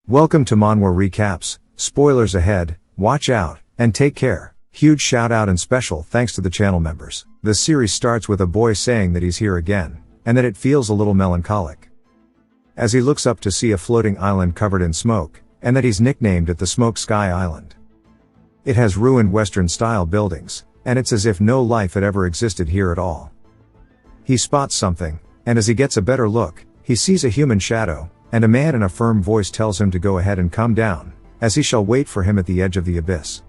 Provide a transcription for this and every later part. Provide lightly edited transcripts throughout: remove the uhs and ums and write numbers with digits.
Welcome to Manhwa Recaps, spoilers ahead, watch out, and take care. Huge shout out and special thanks to the channel members. The series starts with a boy saying that he's here again, and that it feels a little melancholic. As he looks up to see a floating island covered in smoke, and that he's nicknamed it the Smoke Sky Island. It has ruined Western style buildings, and it's as if no life had ever existed here at all. He spots something, and as he gets a better look, he sees a human shadow, and a man in a firm voice tells him to go ahead and come down, as he shall wait for him at the edge of the abyss.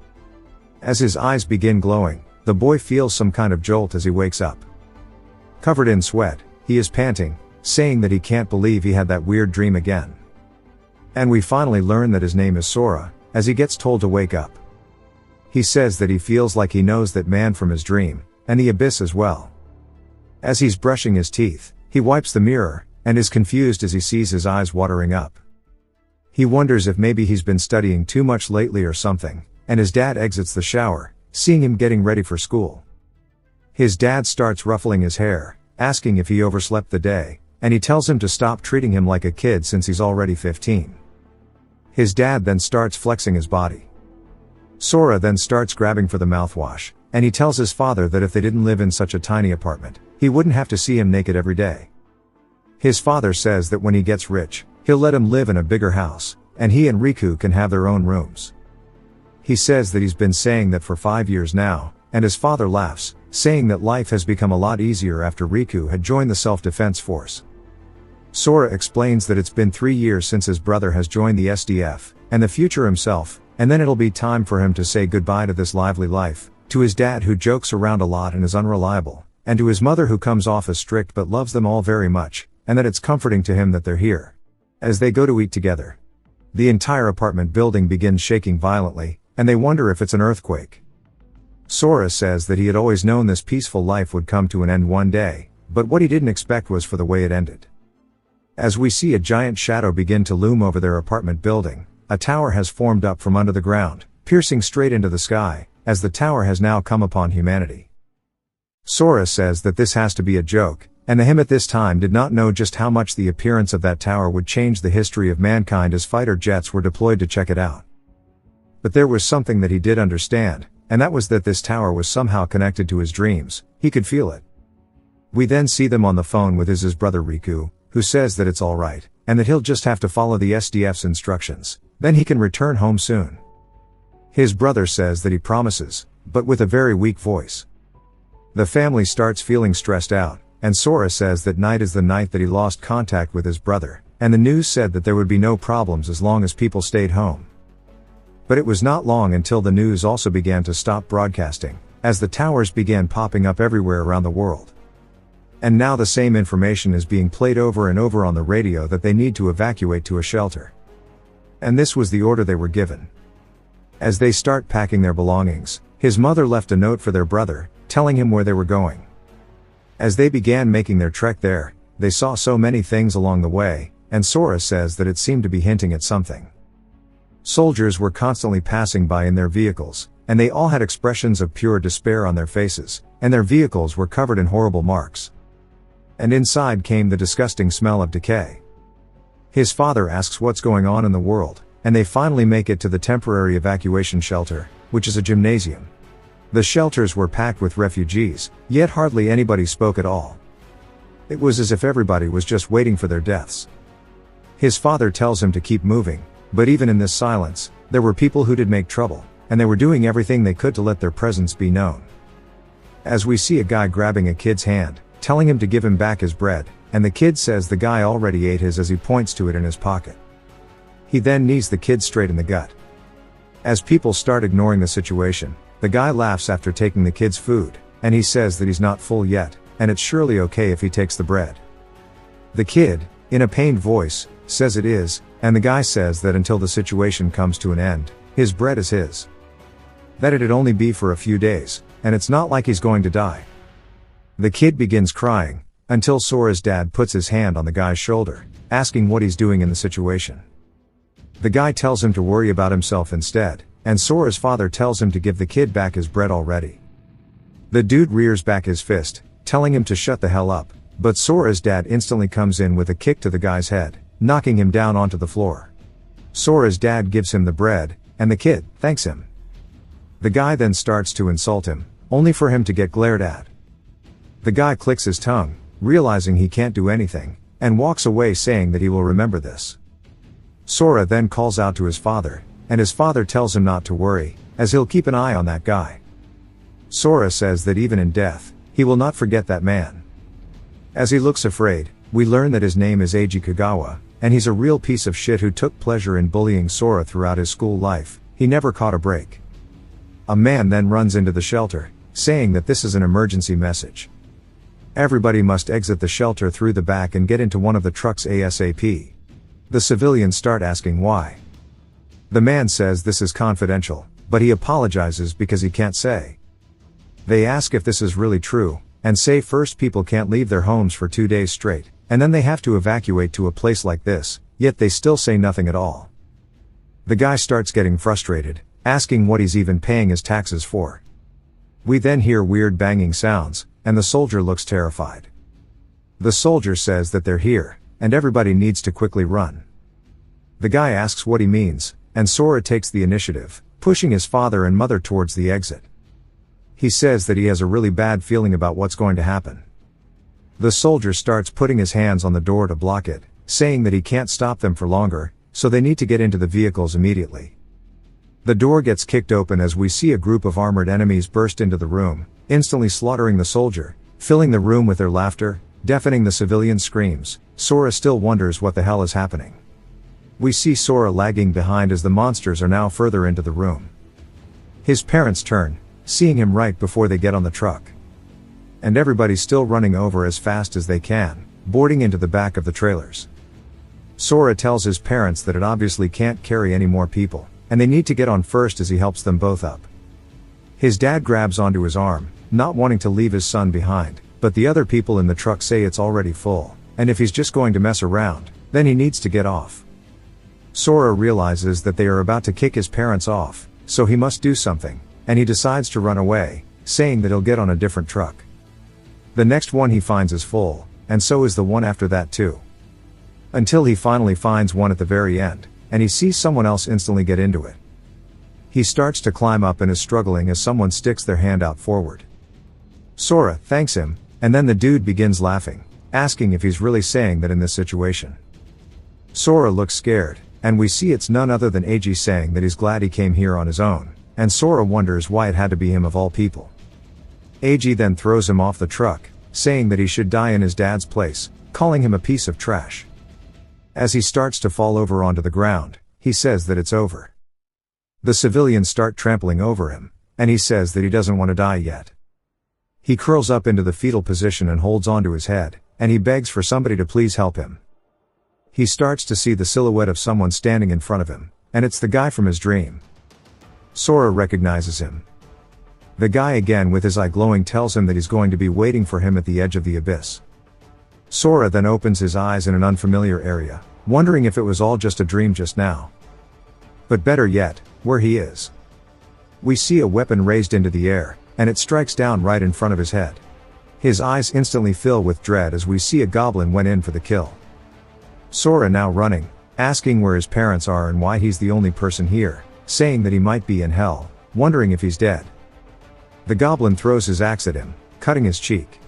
As his eyes begin glowing, the boy feels some kind of jolt as he wakes up. Covered in sweat, he is panting, saying that he can't believe he had that weird dream again. And we finally learn that his name is Sora, as he gets told to wake up. He says that he feels like he knows that man from his dream, and the abyss as well. As he's brushing his teeth, he wipes the mirror, and is confused as he sees his eyes watering up. He wonders if maybe he's been studying too much lately or something, and his dad exits the shower, seeing him getting ready for school. His dad starts ruffling his hair, asking if he overslept the day, and he tells him to stop treating him like a kid since he's already 15. His dad then starts flexing his body. Sora then starts grabbing for the mouthwash, and he tells his father that if they didn't live in such a tiny apartment, he wouldn't have to see him naked every day. His father says that when he gets rich, he'll let him live in a bigger house, and he and Riku can have their own rooms. He says that he's been saying that for 5 years now, and his father laughs, saying that life has become a lot easier after Riku had joined the self-defense force. Sora explains that it's been 3 years since his brother has joined the SDF, and the future himself, and then it'll be time for him to say goodbye to this lively life, to his dad who jokes around a lot and is unreliable, and to his mother who comes off as strict but loves them all very much, and that it's comforting to him that they're here. As they go to eat together, the entire apartment building begins shaking violently, and they wonder if it's an earthquake. Sora says that he had always known this peaceful life would come to an end one day, but what he didn't expect was for the way it ended. As we see a giant shadow begin to loom over their apartment building, a tower has formed up from under the ground, piercing straight into the sky, as the tower has now come upon humanity. Sora says that this has to be a joke, and him at this time did not know just how much the appearance of that tower would change the history of mankind as fighter jets were deployed to check it out. But there was something that he did understand, and that was that this tower was somehow connected to his dreams. He could feel it. We then see them on the phone with his brother Riku, who says that it's alright, and that he'll just have to follow the SDF's instructions, then he can return home soon. His brother says that he promises, but with a very weak voice. The family starts feeling stressed out, and Sora says that night is the night that he lost contact with his brother, and the news said that there would be no problems as long as people stayed home. But it was not long until the news also began to stop broadcasting, as the towers began popping up everywhere around the world. And now the same information is being played over and over on the radio that they need to evacuate to a shelter. And this was the order they were given. As they start packing their belongings, his mother left a note for their brother, telling him where they were going. As they began making their trek there, they saw so many things along the way, and Sora says that it seemed to be hinting at something. Soldiers were constantly passing by in their vehicles, and they all had expressions of pure despair on their faces, and their vehicles were covered in horrible marks. And inside came the disgusting smell of decay. His father asks what's going on in the world, and they finally make it to the temporary evacuation shelter, which is a gymnasium. The shelters were packed with refugees, yet hardly anybody spoke at all. It was as if everybody was just waiting for their deaths. His father tells him to keep moving, but even in this silence, there were people who did make trouble, and they were doing everything they could to let their presence be known. As we see a guy grabbing a kid's hand, telling him to give him back his bread, and the kid says the guy already ate his as he points to it in his pocket. He then knees the kid straight in the gut. As people start ignoring the situation, the guy laughs after taking the kid's food, and he says that he's not full yet, and it's surely okay if he takes the bread. The kid, in a pained voice, says it is, and the guy says that until the situation comes to an end, his bread is his. That it'd only be for a few days, and it's not like he's going to die. The kid begins crying, until Sora's dad puts his hand on the guy's shoulder, asking what he's doing in the situation. The guy tells him to worry about himself instead, and Sora's father tells him to give the kid back his bread already. The dude rears back his fist, telling him to shut the hell up, but Sora's dad instantly comes in with a kick to the guy's head, knocking him down onto the floor. Sora's dad gives him the bread, and the kid thanks him. The guy then starts to insult him, only for him to get glared at. The guy clicks his tongue, realizing he can't do anything, and walks away saying that he will remember this. Sora then calls out to his father, and his father tells him not to worry, as he'll keep an eye on that guy. Sora says that even in death, he will not forget that man. As he looks afraid, we learn that his name is Eiji Kagawa, and he's a real piece of shit who took pleasure in bullying Sora throughout his school life. He never caught a break. A man then runs into the shelter, saying that this is an emergency message. Everybody must exit the shelter through the back and get into one of the trucks ASAP. The civilians start asking why. The man says this is confidential, but he apologizes because he can't say. They ask if this is really true, and say first people can't leave their homes for 2 days straight, and then they have to evacuate to a place like this, yet they still say nothing at all. The guy starts getting frustrated, asking what he's even paying his taxes for. We then hear weird banging sounds, and the soldier looks terrified. The soldier says that they're here, and everybody needs to quickly run. The guy asks what he means, and Sora takes the initiative, pushing his father and mother towards the exit. He says that he has a really bad feeling about what's going to happen. The soldier starts putting his hands on the door to block it, saying that he can't stop them for longer, so they need to get into the vehicles immediately. The door gets kicked open as we see a group of armored enemies burst into the room, instantly slaughtering the soldier, filling the room with their laughter, deafening the civilian screams. Sora still wonders what the hell is happening. We see Sora lagging behind as the monsters are now further into the room. His parents turn, seeing him right before they get on the truck. And everybody's still running over as fast as they can, boarding into the back of the trailers. Sora tells his parents that it obviously can't carry any more people, and they need to get on first as he helps them both up. His dad grabs onto his arm, not wanting to leave his son behind, but the other people in the truck say it's already full, and if he's just going to mess around, then he needs to get off. Sora realizes that they are about to kick his parents off, so he must do something, and he decides to run away, saying that he'll get on a different truck. The next one he finds is full, and so is the one after that too. Until he finally finds one at the very end, and he sees someone else instantly get into it. He starts to climb up and is struggling as someone sticks their hand out forward. Sora thanks him, and then the dude begins laughing, asking if he's really saying that in this situation. Sora looks scared, and we see it's none other than Eiji saying that he's glad he came here on his own, and Sora wonders why it had to be him of all people. Eiji then throws him off the truck, saying that he should die in his dad's place, calling him a piece of trash. As he starts to fall over onto the ground, he says that it's over. The civilians start trampling over him, and he says that he doesn't want to die yet. He curls up into the fetal position and holds onto his head, and he begs for somebody to please help him. He starts to see the silhouette of someone standing in front of him, and it's the guy from his dream. Sora recognizes him. The guy again with his eye glowing tells him that he's going to be waiting for him at the edge of the abyss. Sora then opens his eyes in an unfamiliar area, wondering if it was all just a dream just now. But better yet, where he is. We see a weapon raised into the air, and it strikes down right in front of his head. His eyes instantly fill with dread as we see a goblin went in for the kill. Sora now running, asking where his parents are and why he's the only person here, saying that he might be in hell, wondering if he's dead. The goblin throws his axe at him, cutting his cheek.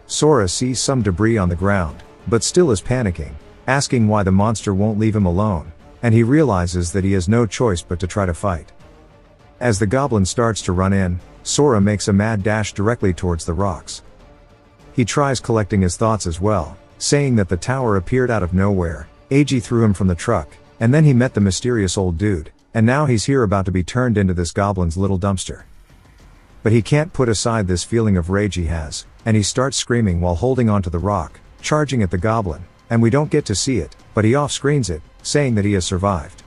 Sora sees some debris on the ground, but still is panicking, asking why the monster won't leave him alone, and he realizes that he has no choice but to try to fight. As the goblin starts to run in, Sora makes a mad dash directly towards the rocks. He tries collecting his thoughts as well, saying that the tower appeared out of nowhere, Eiji threw him from the truck, and then he met the mysterious old dude, and now he's here about to be turned into this goblin's little dumpster. But he can't put aside this feeling of rage he has, and he starts screaming while holding onto the rock, charging at the goblin, and we don't get to see it, but he off-screens it, saying that he has survived.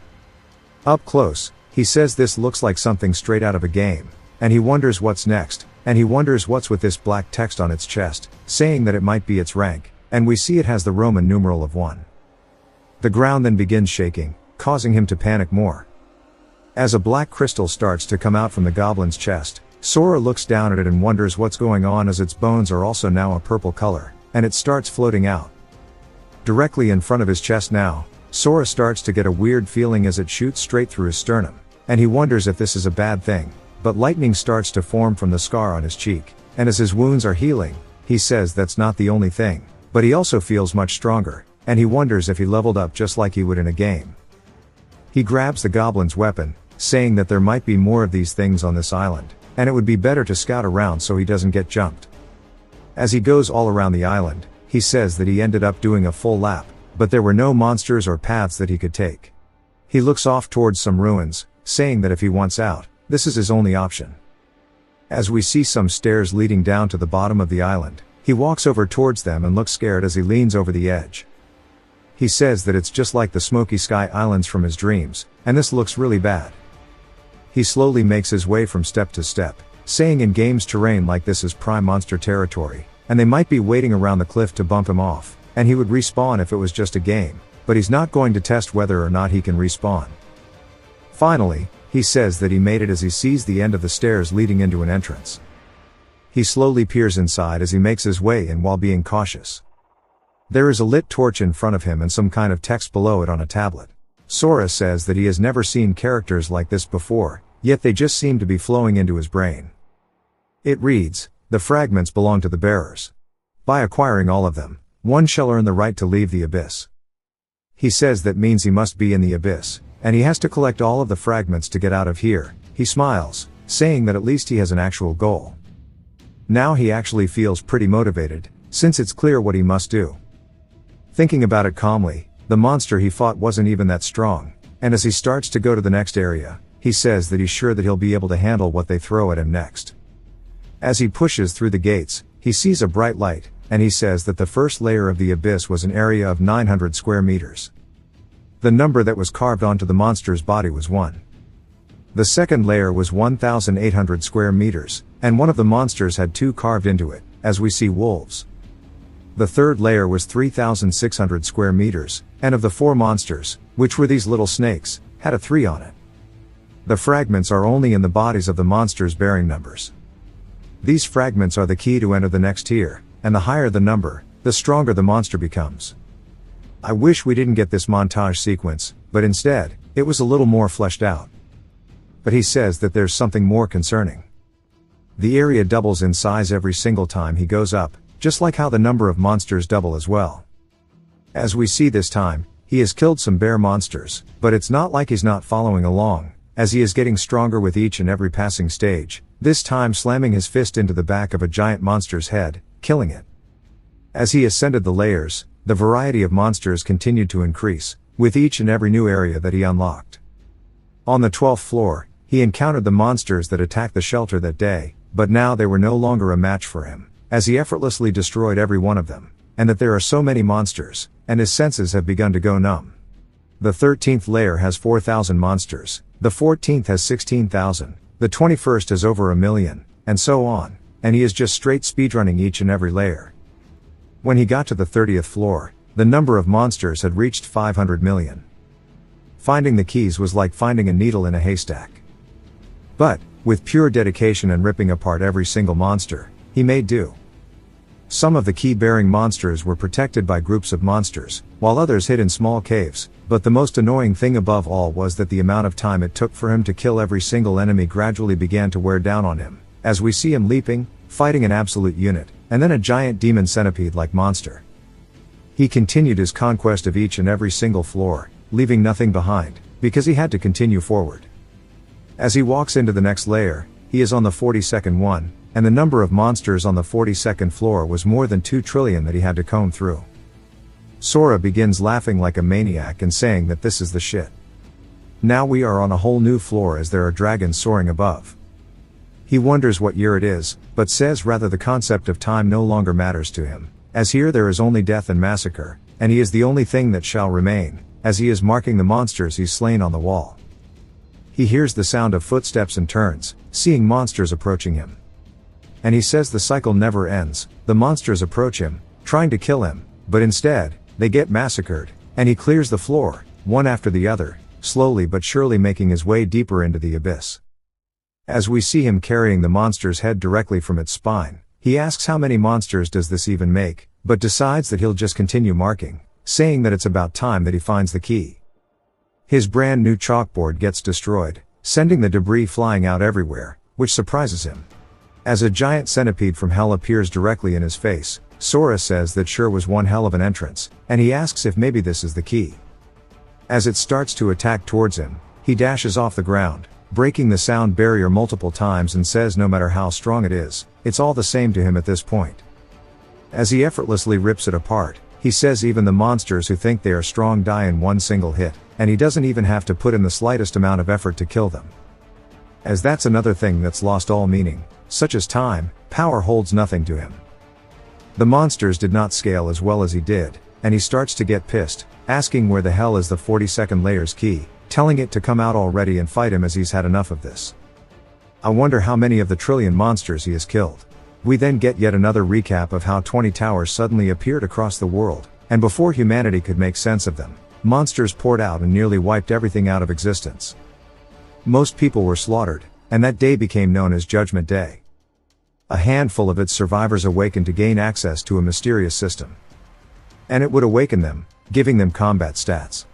Up close, he says this looks like something straight out of a game, and he wonders what's next, and he wonders what's with this black text on its chest, saying that it might be its rank, and we see it has the Roman numeral of 1. The ground then begins shaking, causing him to panic more. As a black crystal starts to come out from the goblin's chest, Sora looks down at it and wonders what's going on as its bones are also now a purple color, and it starts floating out. Directly in front of his chest now, Sora starts to get a weird feeling as it shoots straight through his sternum, and he wonders if this is a bad thing, but lightning starts to form from the scar on his cheek, and as his wounds are healing, he says that's not the only thing, but he also feels much stronger, and he wonders if he leveled up just like he would in a game. He grabs the goblin's weapon, saying that there might be more of these things on this island, and it would be better to scout around so he doesn't get jumped. As he goes all around the island, he says that he ended up doing a full lap, but there were no monsters or paths that he could take. He looks off towards some ruins, saying that if he wants out, this is his only option. As we see some stairs leading down to the bottom of the island, he walks over towards them and looks scared as he leans over the edge. He says that it's just like the Smoky Sky Islands from his dreams, and this looks really bad. He slowly makes his way from step to step, saying in games terrain like this is prime monster territory, and they might be waiting around the cliff to bump him off, and he would respawn if it was just a game, but he's not going to test whether or not he can respawn. Finally, he says that he made it as he sees the end of the stairs leading into an entrance. He slowly peers inside as he makes his way in while being cautious. There is a lit torch in front of him and some kind of text below it on a tablet. Sora says that he has never seen characters like this before, yet they just seem to be flowing into his brain. It reads, "The fragments belong to the bearers. By acquiring all of them, one shall earn the right to leave the abyss." He says that means he must be in the abyss, and he has to collect all of the fragments to get out of here. He smiles, saying that at least he has an actual goal. Now he actually feels pretty motivated, since it's clear what he must do. Thinking about it calmly, the monster he fought wasn't even that strong, and as he starts to go to the next area, he says that he's sure that he'll be able to handle what they throw at him next. As he pushes through the gates, he sees a bright light, and he says that the first layer of the abyss was an area of 900 square meters. The number that was carved onto the monster's body was 1. The second layer was 1,800 square meters, and one of the monsters had 2 carved into it, as we see wolves. The third layer was 3,600 square meters, and of the 4 monsters, which were these little snakes, had a 3 on it. The fragments are only in the bodies of the monsters bearing numbers. These fragments are the key to enter the next tier, and the higher the number, the stronger the monster becomes. I wish we didn't get this montage sequence, but instead, it was a little more fleshed out. But he says that there's something more concerning. The area doubles in size every single time he goes up, just like how the number of monsters double as well. As we see this time, he has killed some bear monsters, but it's not like he's not following along, as he is getting stronger with each and every passing stage, this time slamming his fist into the back of a giant monster's head, killing it. As he ascended the layers, the variety of monsters continued to increase, with each and every new area that he unlocked. On the 12th floor, he encountered the monsters that attacked the shelter that day, but now they were no longer a match for him, as he effortlessly destroyed every one of them, and that there are so many monsters, and his senses have begun to go numb. The 13th layer has 4,000 monsters, the 14th has 16,000, the 21st has over 1,000,000, and so on, and he is just straight speedrunning each and every layer. When he got to the 30th floor, the number of monsters had reached 500 million. Finding the keys was like finding a needle in a haystack. But, with pure dedication and ripping apart every single monster, he made do. Some of the key-bearing monsters were protected by groups of monsters, while others hid in small caves, but the most annoying thing above all was that the amount of time it took for him to kill every single enemy gradually began to wear down on him, as we see him leaping, fighting an absolute unit, and then a giant demon centipede-like monster. He continued his conquest of each and every single floor, leaving nothing behind, because he had to continue forward. As he walks into the next layer, he is on the 42nd one, and the number of monsters on the 42nd floor was more than 2 trillion that he had to comb through. Sora begins laughing like a maniac and saying that this is the shit. Now we are on a whole new floor as there are dragons soaring above. He wonders what year it is, but says rather the concept of time no longer matters to him, as here there is only death and massacre, and he is the only thing that shall remain, as he is marking the monsters he's slain on the wall. He hears the sound of footsteps and turns, seeing monsters approaching him. And he says the cycle never ends, the monsters approach him, trying to kill him, but instead, they get massacred, and he clears the floor, one after the other, slowly but surely making his way deeper into the abyss. As we see him carrying the monster's head directly from its spine, he asks how many monsters does this even make, but decides that he'll just continue marking, saying that it's about time that he finds the key. His brand new chalkboard gets destroyed, sending the debris flying out everywhere, which surprises him. As a giant centipede from hell appears directly in his face, Sora says that sure was one hell of an entrance, and he asks if maybe this is the key. As it starts to attack towards him, he dashes off the ground, breaking the sound barrier multiple times and says no matter how strong it is, it's all the same to him at this point. As he effortlessly rips it apart, he says even the monsters who think they are strong die in one single hit, and he doesn't even have to put in the slightest amount of effort to kill them. As that's another thing that's lost all meaning, such as time, power holds nothing to him. The monsters did not scale as well as he did, and he starts to get pissed, asking where the hell is the 42nd layer's key, telling it to come out already and fight him as he's had enough of this. I wonder how many of the trillion monsters he has killed. We then get yet another recap of how 20 towers suddenly appeared across the world, and before humanity could make sense of them, monsters poured out and nearly wiped everything out of existence. Most people were slaughtered, and that day became known as Judgment Day. A handful of its survivors awakened to gain access to a mysterious system. And it would awaken them, giving them combat stats.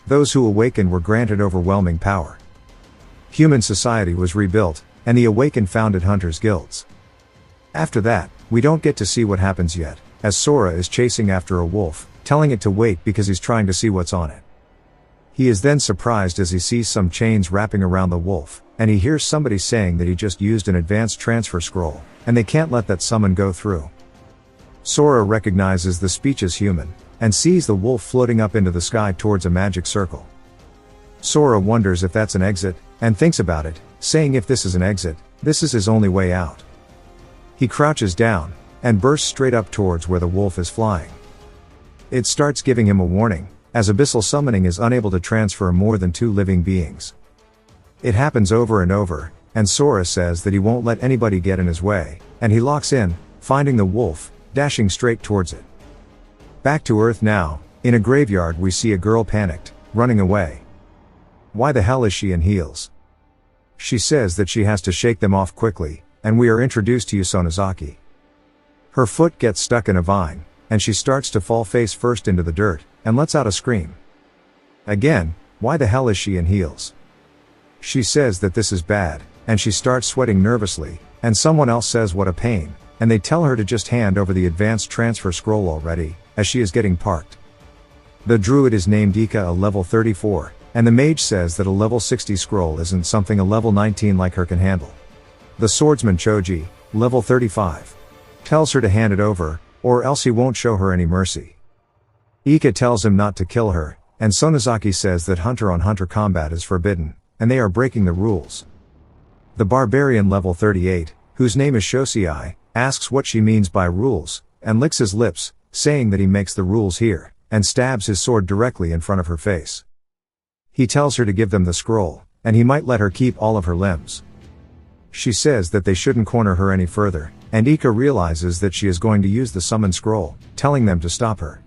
Those who awakened were granted overwhelming power. Human society was rebuilt, and the awakened founded hunters' guilds. After that, we don't get to see what happens yet, as Sora is chasing after a wolf, telling it to wait because he's trying to see what's on it. He is then surprised as he sees some chains wrapping around the wolf, and he hears somebody saying that he just used an advanced transfer scroll, and they can't let that summon go through. Sora recognizes the speech as human, and sees the wolf floating up into the sky towards a magic circle. Sora wonders if that's an exit, and thinks about it, saying if this is an exit, this is his only way out. He crouches down, and bursts straight up towards where the wolf is flying. It starts giving him a warning, as abyssal summoning is unable to transfer more than 2 living beings. It happens over and over, and Sora says that he won't let anybody get in his way, and he locks in, finding the wolf, dashing straight towards it. Back to Earth now, in a graveyard we see a girl panicked, running away. Why the hell is she in heels? She says that she has to shake them off quickly, and we are introduced to Usonozaki. Her foot gets stuck in a vine, and she starts to fall face first into the dirt, and lets out a scream. Again, why the hell is she in heels? She says that this is bad, and she starts sweating nervously, and someone else says what a pain, and they tell her to just hand over the advanced transfer scroll already, as she is getting parked. The druid is named Ika, a level 34, and the mage says that a level 60 scroll isn't something a level 19 like her can handle. The swordsman Choji, level 35, tells her to hand it over, or else he won't show her any mercy. Ika tells him not to kill her, and Sonozaki says that hunter-on-hunter combat is forbidden, and they are breaking the rules. The barbarian level 38, whose name is Shosei, asks what she means by rules, and licks his lips, saying that he makes the rules here, and stabs his sword directly in front of her face. He tells her to give them the scroll, and he might let her keep all of her limbs. She says that they shouldn't corner her any further, and Ika realizes that she is going to use the summon scroll, telling them to stop her.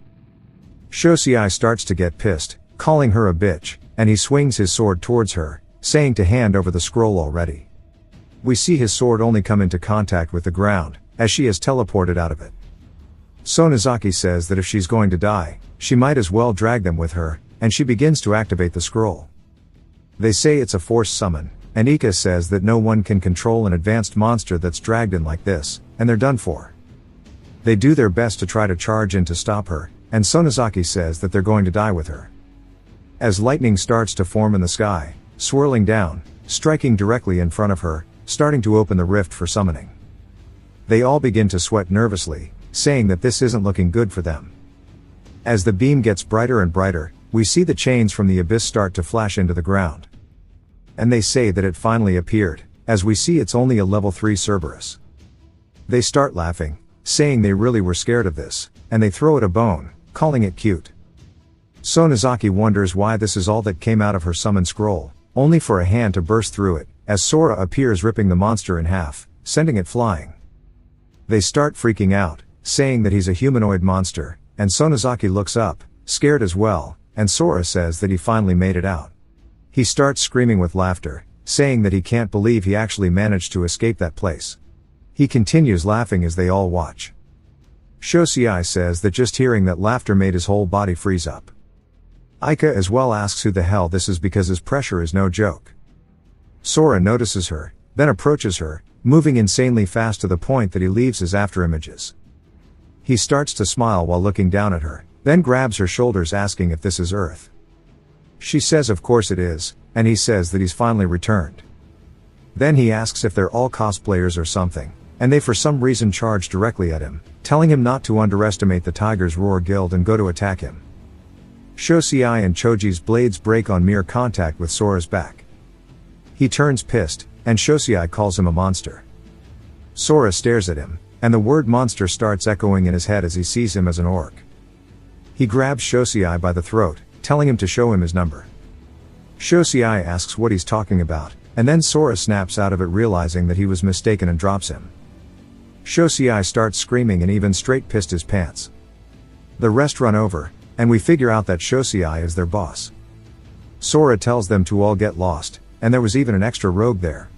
Shosei starts to get pissed, calling her a bitch, and he swings his sword towards her, saying to hand over the scroll already. We see his sword only come into contact with the ground, as she is teleported out of it. Sonozaki says that if she's going to die, she might as well drag them with her, and she begins to activate the scroll. They say it's a forced summon, and Ika says that no one can control an advanced monster that's dragged in like this, and they're done for. They do their best to try to charge in to stop her, and Sonozaki says that they're going to die with her. As lightning starts to form in the sky, swirling down, striking directly in front of her, starting to open the rift for summoning. They all begin to sweat nervously, saying that this isn't looking good for them. As the beam gets brighter and brighter, we see the chains from the abyss start to flash into the ground. And they say that it finally appeared, as we see it's only a level 3 Cerberus. They start laughing, saying they really were scared of this, and they throw it a bone, calling it cute. Sonozaki wonders why this is all that came out of her summon scroll, only for a hand to burst through it, as Sora appears ripping the monster in half, sending it flying. They start freaking out, saying that he's a humanoid monster, and Sonozaki looks up, scared as well, and Sora says that he finally made it out. He starts screaming with laughter, saying that he can't believe he actually managed to escape that place. He continues laughing as they all watch. Shosei says that just hearing that laughter made his whole body freeze up. Aika as well asks who the hell this is because his pressure is no joke. Sora notices her, then approaches her, moving insanely fast to the point that he leaves his afterimages. He starts to smile while looking down at her, then grabs her shoulders asking if this is Earth. She says of course it is, and he says that he's finally returned. Then he asks if they're all cosplayers or something, and they for some reason charge directly at him, telling him not to underestimate the Tiger's Roar Guild and go to attack him. Shosei and Choji's blades break on mere contact with Sora's back. He turns pissed, and Shosei calls him a monster. Sora stares at him, and the word monster starts echoing in his head as he sees him as an orc. He grabs Shosei by the throat, telling him to show him his number. Shosei asks what he's talking about, and then Sora snaps out of it realizing that he was mistaken and drops him. Shosei starts screaming and even straight pissed his pants. The rest run over, and we figure out that Shosei is their boss. Sora tells them to all get lost, and there was even an extra rogue there.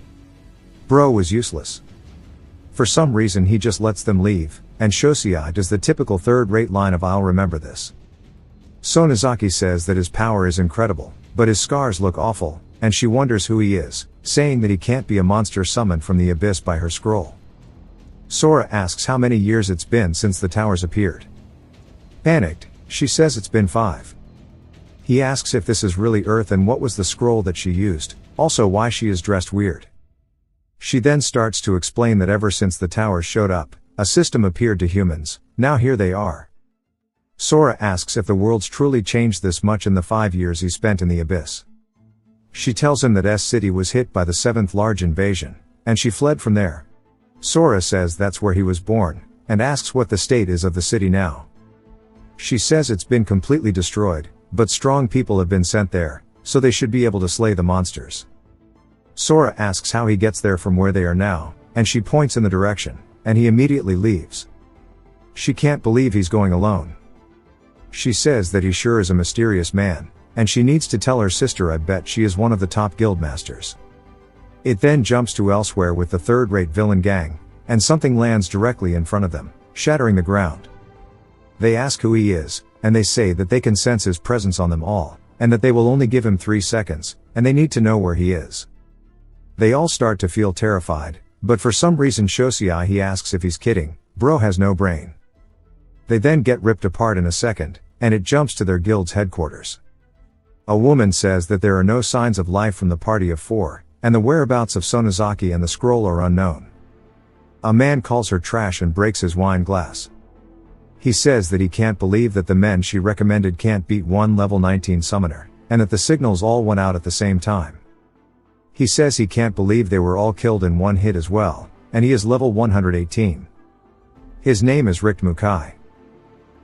Bro was useless. For some reason he just lets them leave, and Shosei does the typical third-rate line of "I'll remember this." Sonozaki says that his power is incredible, but his scars look awful, and she wonders who he is, saying that he can't be a monster summoned from the abyss by her scroll. Sora asks how many years it's been since the towers appeared. Panicked, she says it's been 5. He asks if this is really Earth and what was the scroll that she used, also why she is dressed weird. She then starts to explain that ever since the towers showed up, a system appeared to humans, now here they are. Sora asks if the world's truly changed this much in the 5 years he spent in the abyss. She tells him that S-City was hit by the 7th large invasion, and she fled from there. Sora says that's where he was born, and asks what the state is of the city now. She says it's been completely destroyed, but strong people have been sent there, so they should be able to slay the monsters. Sora asks how he gets there from where they are now, and she points in the direction, and he immediately leaves. She can't believe he's going alone. She says that he sure is a mysterious man, and she needs to tell her sister I bet she is one of the top guild masters. It then jumps to elsewhere with the third-rate villain gang, and something lands directly in front of them, shattering the ground. They ask who he is, and they say that they can sense his presence on them all, and that they will only give him 3 seconds, and they need to know where he is. They all start to feel terrified, but for some reason Shosei he asks if he's kidding, bro has no brain. They then get ripped apart in a second, and it jumps to their guild's headquarters. A woman says that there are no signs of life from the party of 4, and the whereabouts of Sonozaki and the scroll are unknown. A man calls her trash and breaks his wine glass. He says that he can't believe that the men she recommended can't beat one level 19 summoner, and that the signals all went out at the same time. He says he can't believe they were all killed in one hit as well, and he is level 118. His name is Richt Mukai.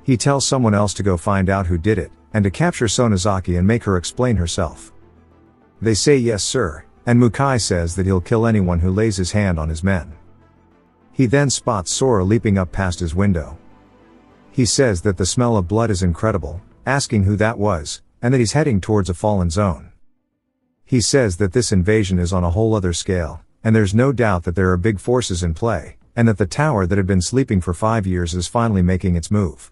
He tells someone else to go find out who did it, and to capture Sonozaki and make her explain herself. They say yes sir, and Mukai says that he'll kill anyone who lays his hand on his men. He then spots Sora leaping up past his window. He says that the smell of blood is incredible, asking who that was, and that he's heading towards a fallen zone. He says that this invasion is on a whole other scale, and there's no doubt that there are big forces in play, and that the tower that had been sleeping for 5 years is finally making its move.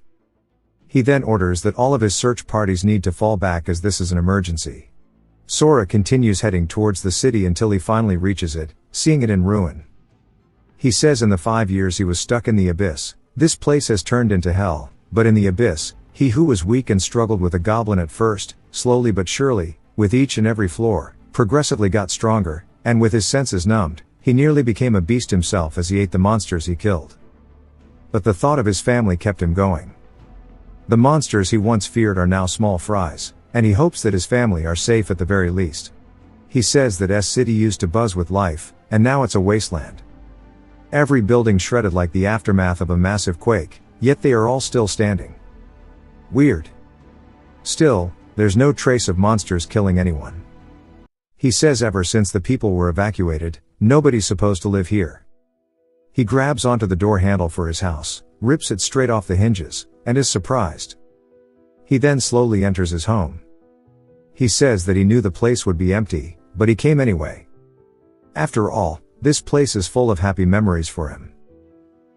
He then orders that all of his search parties need to fall back as this is an emergency. Sora continues heading towards the city until he finally reaches it, seeing it in ruin. He says in the 5 years he was stuck in the abyss, this place has turned into hell, but in the abyss, he who was weak and struggled with a goblin at first, slowly but surely, with each and every floor, progressively got stronger, and with his senses numbed, he nearly became a beast himself as he ate the monsters he killed. But the thought of his family kept him going. The monsters he once feared are now small fries, and he hopes that his family are safe at the very least. He says that S-City used to buzz with life, and now it's a wasteland. Every building shredded like the aftermath of a massive quake, yet they are all still standing. Weird. Still, there's no trace of monsters killing anyone. He says ever since the people were evacuated, nobody's supposed to live here. He grabs onto the door handle for his house, rips it straight off the hinges, and is surprised. He then slowly enters his home. He says that he knew the place would be empty, but he came anyway. After all, this place is full of happy memories for him.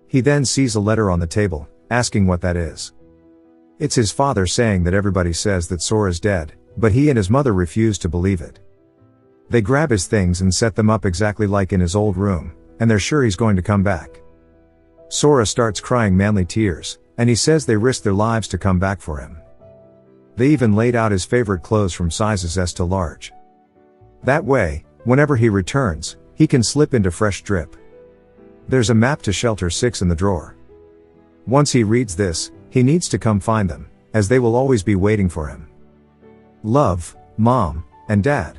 He then sees a letter on the table, asking what that is. It's his father saying that everybody says that Sora's dead, but he and his mother refuse to believe it. They grab his things and set them up exactly like in his old room, and they're sure he's going to come back. Sora starts crying manly tears, and he says they risked their lives to come back for him. They even laid out his favorite clothes from sizes S to large. That way, whenever he returns, he can slip into fresh drip. There's a map to Shelter 6 in the drawer. Once he reads this, he needs to come find them, as they will always be waiting for him. Love, Mom, and Dad.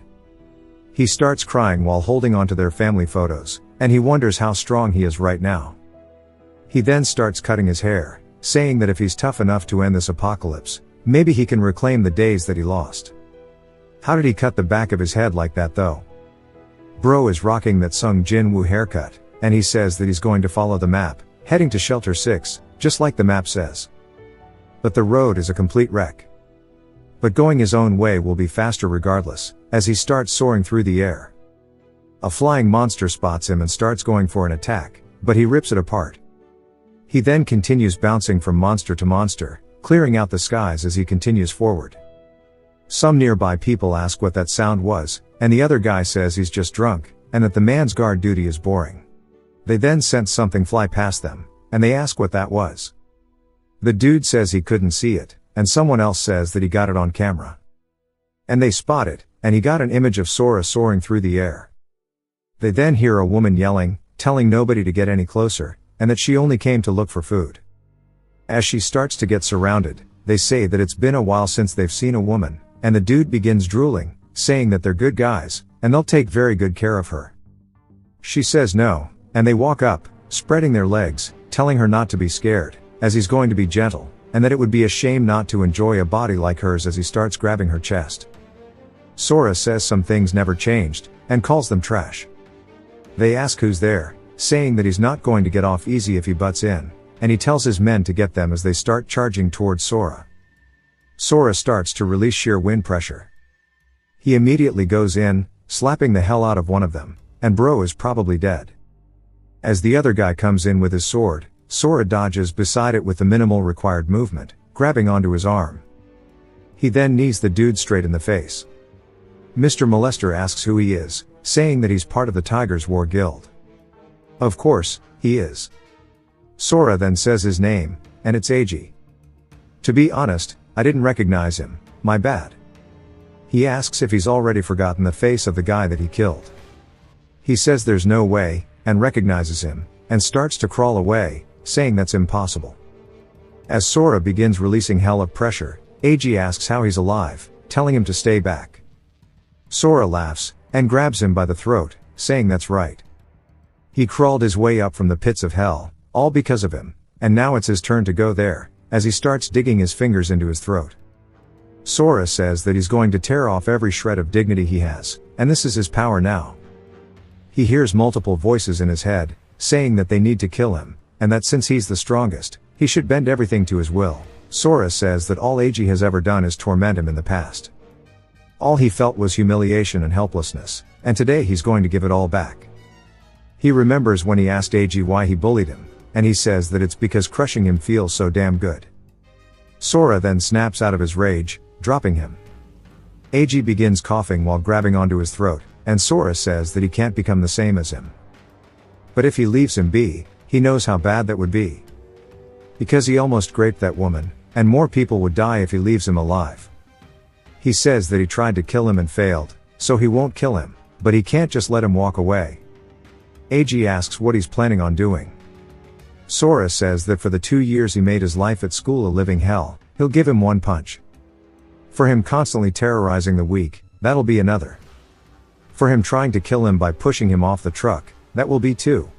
He starts crying while holding onto their family photos, and he wonders how strong he is right now. He then starts cutting his hair, saying that if he's tough enough to end this apocalypse, maybe he can reclaim the days that he lost. How did he cut the back of his head like that though? Bro is rocking that Sung Jin Woo haircut, and he says that he's going to follow the map, heading to Shelter 6, just like the map says. But the road is a complete wreck. But going his own way will be faster regardless, as he starts soaring through the air. A flying monster spots him and starts going for an attack, but he rips it apart. He then continues bouncing from monster to monster, clearing out the skies as he continues forward. Some nearby people ask what that sound was, and the other guy says he's just drunk, and that the man's guard duty is boring. They then sense something fly past them, and they ask what that was. The dude says he couldn't see it, and someone else says that he got it on camera. And they spot it, and he got an image of Sora soaring through the air. They then hear a woman yelling, telling nobody to get any closer, and that she only came to look for food. As she starts to get surrounded, they say that it's been a while since they've seen a woman, and the dude begins drooling, saying that they're good guys, and they'll take very good care of her. She says no, and they walk up, spreading their legs, telling her not to be scared, as he's going to be gentle, and that it would be a shame not to enjoy a body like hers as he starts grabbing her chest. Sora says some things never changed, and calls them trash. They ask who's there, saying that he's not going to get off easy if he butts in, and he tells his men to get them as they start charging towards Sora. Sora starts to release sheer wind pressure. He immediately goes in, slapping the hell out of one of them, and bro is probably dead. As the other guy comes in with his sword, Sora dodges beside it with the minimal required movement, grabbing onto his arm. He then knees the dude straight in the face. Mr. Molester asks who he is, saying that he's part of the Tigers War Guild. Of course, he is. Sora then says his name, and it's Eiji. To be honest, I didn't recognize him, my bad. He asks if he's already forgotten the face of the guy that he killed. He says there's no way, and recognizes him, and starts to crawl away, saying that's impossible. As Sora begins releasing hell of pressure, Eiji asks how he's alive, telling him to stay back. Sora laughs, and grabs him by the throat, saying that's right. He crawled his way up from the pits of hell, all because of him, and now it's his turn to go there, as he starts digging his fingers into his throat. Sora says that he's going to tear off every shred of dignity he has, and this is his power now. He hears multiple voices in his head, saying that they need to kill him, and that since he's the strongest, he should bend everything to his will. Sora says that all Eiji has ever done is torment him in the past. All he felt was humiliation and helplessness, and today he's going to give it all back. He remembers when he asked Eiji why he bullied him, and he says that it's because crushing him feels so damn good. Sora then snaps out of his rage, dropping him. Eiji begins coughing while grabbing onto his throat, and Sora says that he can't become the same as him. But if he leaves him be, he knows how bad that would be. Because he almost raped that woman, and more people would die if he leaves him alive. He says that he tried to kill him and failed, so he won't kill him, but he can't just let him walk away. Eiji asks what he's planning on doing. Sora says that for the 2 years he made his life at school a living hell, he'll give him one punch. For him constantly terrorizing the weak, that'll be another. For him trying to kill him by pushing him off the truck, that will be 2.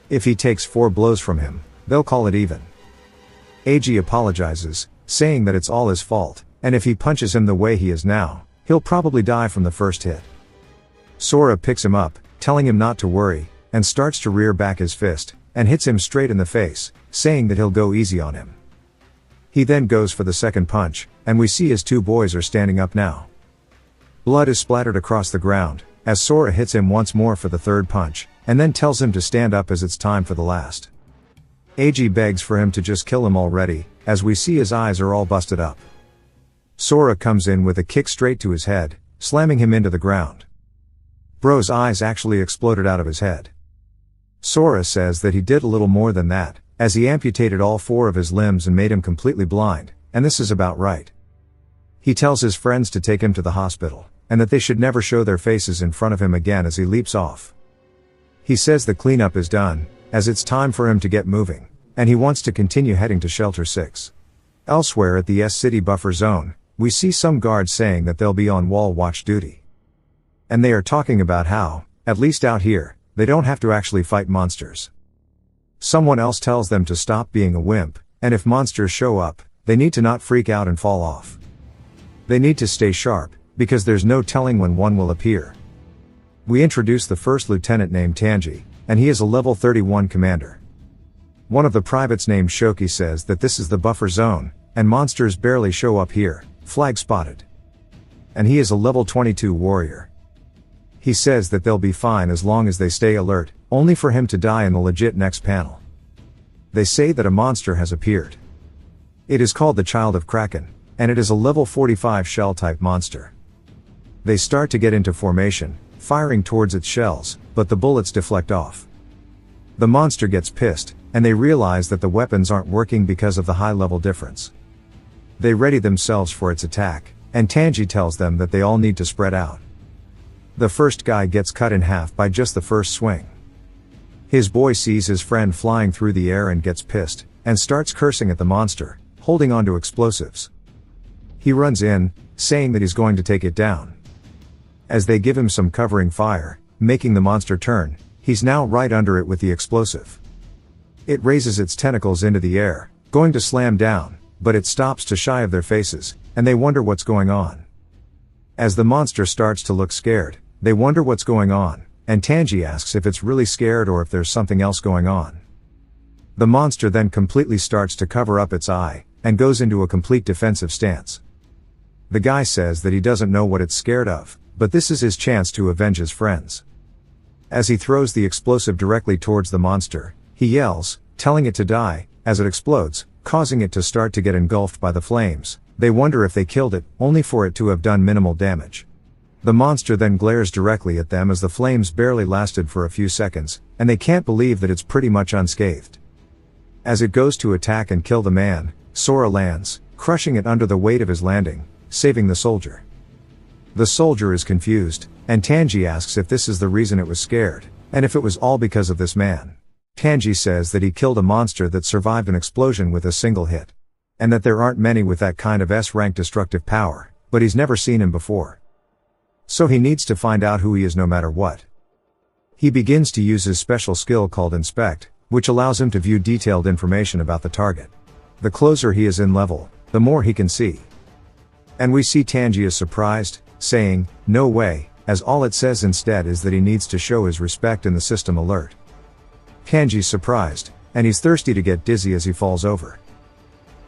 If he takes 4 blows from him, they'll call it even. Eiji apologizes, saying that it's all his fault, and if he punches him the way he is now, he'll probably die from the first hit. Sora picks him up, telling him not to worry, and starts to rear back his fist, and hits him straight in the face, saying that he'll go easy on him. He then goes for the second punch, and we see his 2 boys are standing up now. Blood is splattered across the ground, as Sora hits him once more for the third punch, and then tells him to stand up as it's time for the last. AG begs for him to just kill him already, as we see his eyes are all busted up. Sora comes in with a kick straight to his head, slamming him into the ground. Bro's eyes actually exploded out of his head. Sora says that he did a little more than that, as he amputated all 4 of his limbs and made him completely blind, and this is about right. He tells his friends to take him to the hospital, and that they should never show their faces in front of him again as he leaps off. He says the cleanup is done, as it's time for him to get moving, and he wants to continue heading to Shelter 6. Elsewhere at the S-City buffer zone, we see some guards saying that they'll be on wall watch duty. And they are talking about how, at least out here, they don't have to actually fight monsters. Someone else tells them to stop being a wimp, and if monsters show up, they need to not freak out and fall off. They need to stay sharp, because there's no telling when one will appear. We introduce the first lieutenant named Tanji, and he is a level 31 commander. One of the privates named Shoki says that this is the buffer zone, and monsters barely show up here, flag spotted. And he is a level 22 warrior. He says that they'll be fine as long as they stay alert, only for him to die in the legit next panel. They say that a monster has appeared. It is called the Child of Kraken, and it is a level 45 shell-type monster. They start to get into formation, firing towards its shells, but the bullets deflect off. The monster gets pissed, and they realize that the weapons aren't working because of the high level difference. They ready themselves for its attack, and Tanji tells them that they all need to spread out. The first guy gets cut in half by just the first swing. His boy sees his friend flying through the air and gets pissed, and starts cursing at the monster, holding onto explosives. He runs in, saying that he's going to take it down. As they give him some covering fire, making the monster turn, he's now right under it with the explosive. It raises its tentacles into the air, going to slam down, but it stops to shy of their faces, and they wonder what's going on. As the monster starts to look scared, they wonder what's going on, and Tanji asks if it's really scared or if there's something else going on. The monster then completely starts to cover up its eye, and goes into a complete defensive stance. The guy says that he doesn't know what it's scared of, but this is his chance to avenge his friends. As he throws the explosive directly towards the monster, he yells, telling it to die, as it explodes, causing it to start to get engulfed by the flames. They wonder if they killed it, only for it to have done minimal damage. The monster then glares directly at them as the flames barely lasted for a few seconds, and they can't believe that it's pretty much unscathed. As it goes to attack and kill the man, Sora lands, crushing it under the weight of his landing, saving the soldier. The soldier is confused, and Tanji asks if this is the reason it was scared, and if it was all because of this man. Tanji says that he killed a monster that survived an explosion with a single hit. And that there aren't many with that kind of S-rank destructive power, but he's never seen him before. So he needs to find out who he is no matter what. He begins to use his special skill called Inspect, which allows him to view detailed information about the target. The closer he is in level, the more he can see. And we see Tanji is surprised, saying, "No way," as all it says instead is that he needs to show his respect in the system alert. Tanji's surprised, and he's thirsty to get dizzy as he falls over.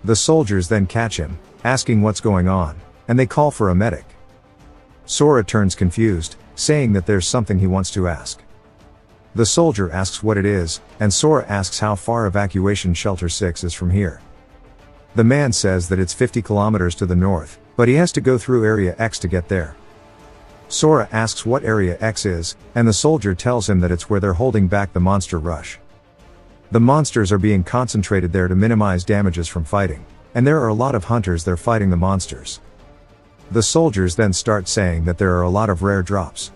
The soldiers then catch him, asking what's going on, and they call for a medic. Sora turns confused, saying that there's something he wants to ask. The soldier asks what it is, and Sora asks how far evacuation shelter 6 is from here. The man says that it's 50 kilometers to the north, but he has to go through Area X to get there. Sora asks what Area X is, and the soldier tells him that it's where they're holding back the monster rush. The monsters are being concentrated there to minimize damages from fighting, and there are a lot of hunters there fighting the monsters. The soldiers then start saying that there are a lot of rare drops.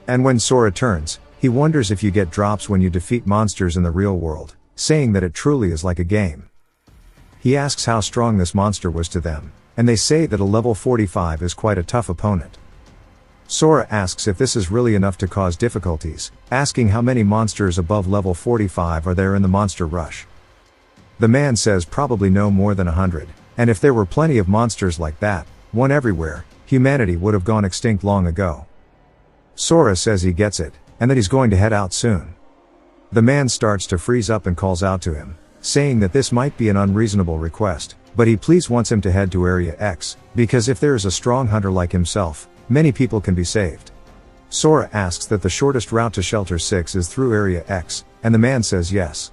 And when Sora turns, he wonders if you get drops when you defeat monsters in the real world, saying that it truly is like a game. He asks how strong this monster was to them, and they say that a level 45 is quite a tough opponent. Sora asks if this is really enough to cause difficulties, asking how many monsters above level 45 are there in the monster rush. The man says probably no more than 100, and if there were plenty of monsters like that, one everywhere, humanity would have gone extinct long ago. Sora says he gets it, and that he's going to head out soon. The man starts to freeze up and calls out to him, saying that this might be an unreasonable request, but he please wants him to head to Area X, because if there is a strong hunter like himself, many people can be saved. Sora asks that the shortest route to Shelter 6 is through Area X, and the man says yes.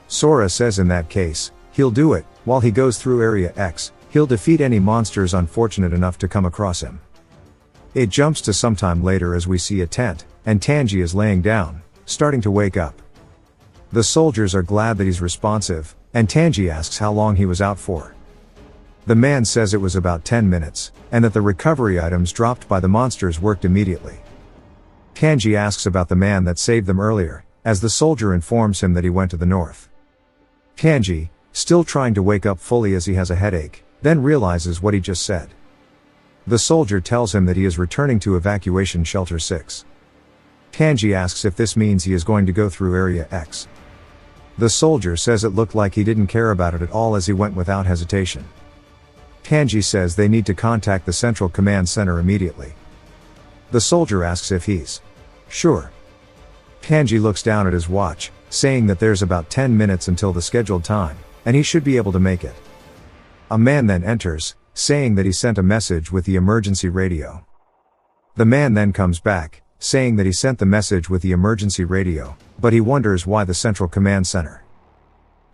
Sora says in that case, he'll do it. While he goes through Area X, he'll defeat any monsters unfortunate enough to come across him. It jumps to sometime later as we see a tent, and Tanji is laying down, starting to wake up. The soldiers are glad that he's responsive, and Tanji asks how long he was out for. The man says it was about 10 minutes, and that the recovery items dropped by the monsters worked immediately. Tanji asks about the man that saved them earlier, as the soldier informs him that he went to the north. Tanji, still trying to wake up fully as he has a headache, then realizes what he just said. The soldier tells him that he is returning to Evacuation Shelter 6. Tanji asks if this means he is going to go through Area X. The soldier says it looked like he didn't care about it at all as he went without hesitation. Tanji says they need to contact the Central Command Center immediately. The soldier asks if he's sure. Tanji looks down at his watch, saying that there's about 10 minutes until the scheduled time, and he should be able to make it. A man then enters, saying that he sent a message with the emergency radio. The man then comes back, saying that he sent the message with the emergency radio, but he wonders why the Central Command Center.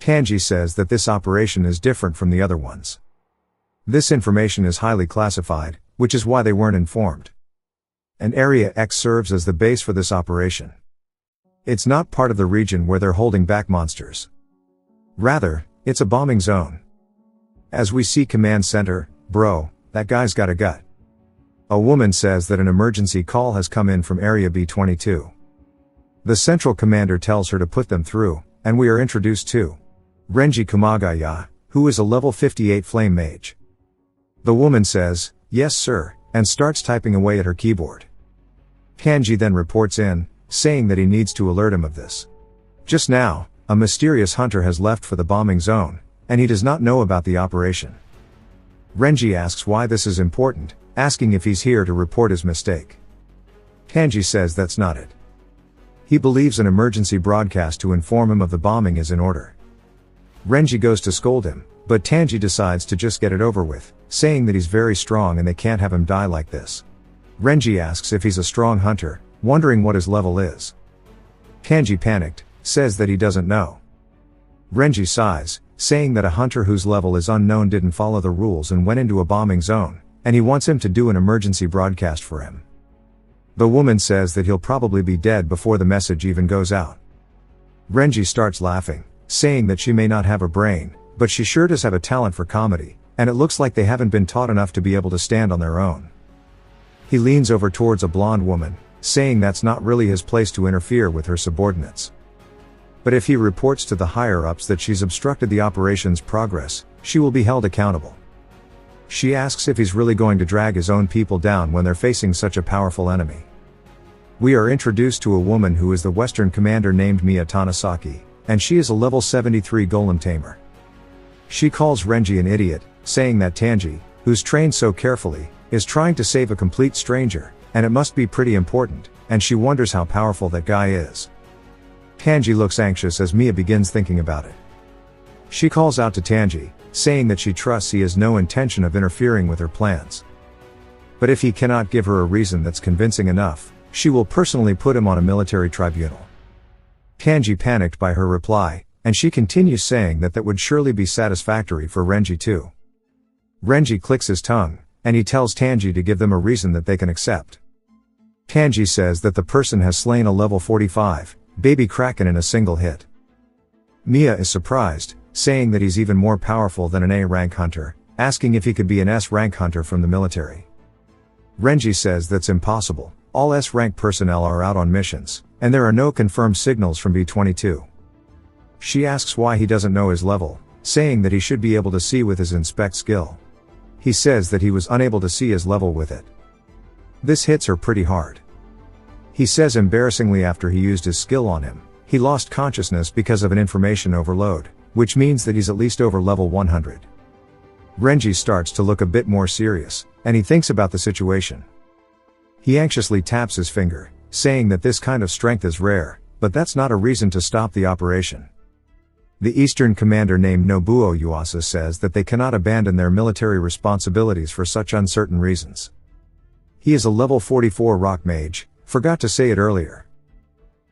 Tanji says that this operation is different from the other ones. This information is highly classified, which is why they weren't informed. And Area X serves as the base for this operation. It's not part of the region where they're holding back monsters. Rather, it's a bombing zone. As we see Command Center, bro, that guy's got a gut. A woman says that an emergency call has come in from Area B22. The central commander tells her to put them through, and we are introduced to Renji Kumagaya, who is a level 58 flame mage. The woman says, "Yes sir," and starts typing away at her keyboard. Tanji then reports in, saying that he needs to alert him of this. Just now, a mysterious hunter has left for the bombing zone, and he does not know about the operation. Renji asks why this is important, asking if he's here to report his mistake. Tanji says that's not it. He believes an emergency broadcast to inform him of the bombing is in order. Renji goes to scold him, but Tanji decides to just get it over with, saying that he's very strong and they can't have him die like this. Renji asks if he's a strong hunter, wondering what his level is. Tanji, panicked, says that he doesn't know. Renji sighs, saying that a hunter whose level is unknown didn't follow the rules and went into a bombing zone, and he wants him to do an emergency broadcast for him. The woman says that he'll probably be dead before the message even goes out. Renji starts laughing, saying that she may not have a brain, but she sure does have a talent for comedy, and it looks like they haven't been taught enough to be able to stand on their own. He leans over towards a blonde woman, saying that's not really his place to interfere with her subordinates. But if he reports to the higher-ups that she's obstructed the operation's progress, she will be held accountable. She asks if he's really going to drag his own people down when they're facing such a powerful enemy. We are introduced to a woman who is the Western commander named Mia Tanasaki, and she is a level 73 golem tamer. She calls Renji an idiot, saying that Tanji, who's trained so carefully, is trying to save a complete stranger, and it must be pretty important, and she wonders how powerful that guy is. Tanji looks anxious as Mia begins thinking about it. She calls out to Tanji, saying that she trusts he has no intention of interfering with her plans. But if he cannot give her a reason that's convincing enough, she will personally put him on a military tribunal. Tanji panicked by her reply, and she continues saying that that would surely be satisfactory for Renji too. Renji clicks his tongue, and he tells Tanji to give them a reason that they can accept. Tanji says that the person has slain a level 45, baby kraken in a single hit. Mia is surprised, saying that he's even more powerful than an A-rank hunter, asking if he could be an S-rank hunter from the military. Renji says that's impossible, all S-rank personnel are out on missions, and there are no confirmed signals from B-22. She asks why he doesn't know his level, saying that he should be able to see with his inspect skill. He says that he was unable to see his level with it. This hits her pretty hard. He says embarrassingly after he used his skill on him, he lost consciousness because of an information overload, which means that he's at least over level 100. Renji starts to look a bit more serious, and he thinks about the situation. He anxiously taps his finger, saying that this kind of strength is rare, but that's not a reason to stop the operation. The Eastern commander named Nobuo Yuasa says that they cannot abandon their military responsibilities for such uncertain reasons. He is a level 44 rock mage, forgot to say it earlier.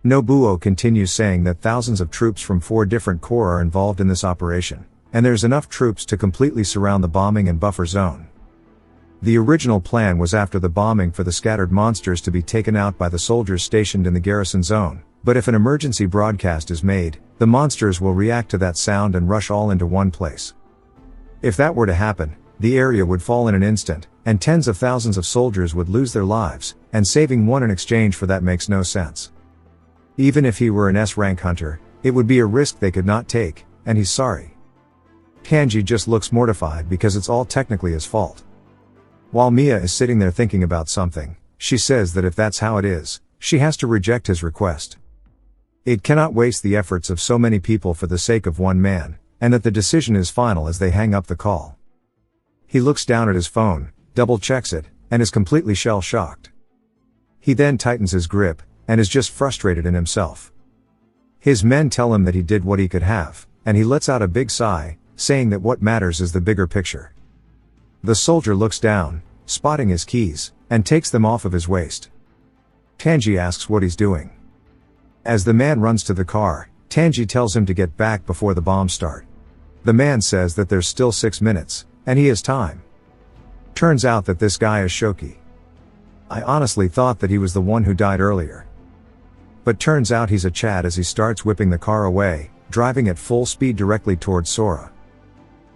Nobuo continues saying that thousands of troops from 4 different corps are involved in this operation, and there's enough troops to completely surround the bombing and buffer zone. The original plan was after the bombing for the scattered monsters to be taken out by the soldiers stationed in the garrison zone, but if an emergency broadcast is made, the monsters will react to that sound and rush all into one place. If that were to happen, the area would fall in an instant, and tens of thousands of soldiers would lose their lives, and saving one in exchange for that makes no sense. Even if he were an S-rank hunter, it would be a risk they could not take, and he's sorry. Kanji just looks mortified because it's all technically his fault. While Mia is sitting there thinking about something, she says that if that's how it is, she has to reject his request. It cannot waste the efforts of so many people for the sake of one man, and that the decision is final as they hang up the call. He looks down at his phone, double-checks it, and is completely shell-shocked. He then tightens his grip, and is just frustrated in himself. His men tell him that he did what he could have, and he lets out a big sigh, saying that what matters is the bigger picture. The soldier looks down, spotting his keys, and takes them off of his waist. Tanji asks what he's doing. As the man runs to the car, Tanji tells him to get back before the bombs start. The man says that there's still 6 minutes, and he has time. Turns out that this guy is Shoki. I honestly thought that he was the one who died earlier. But turns out he's a Chad as he starts whipping the car away, driving at full speed directly towards Sora.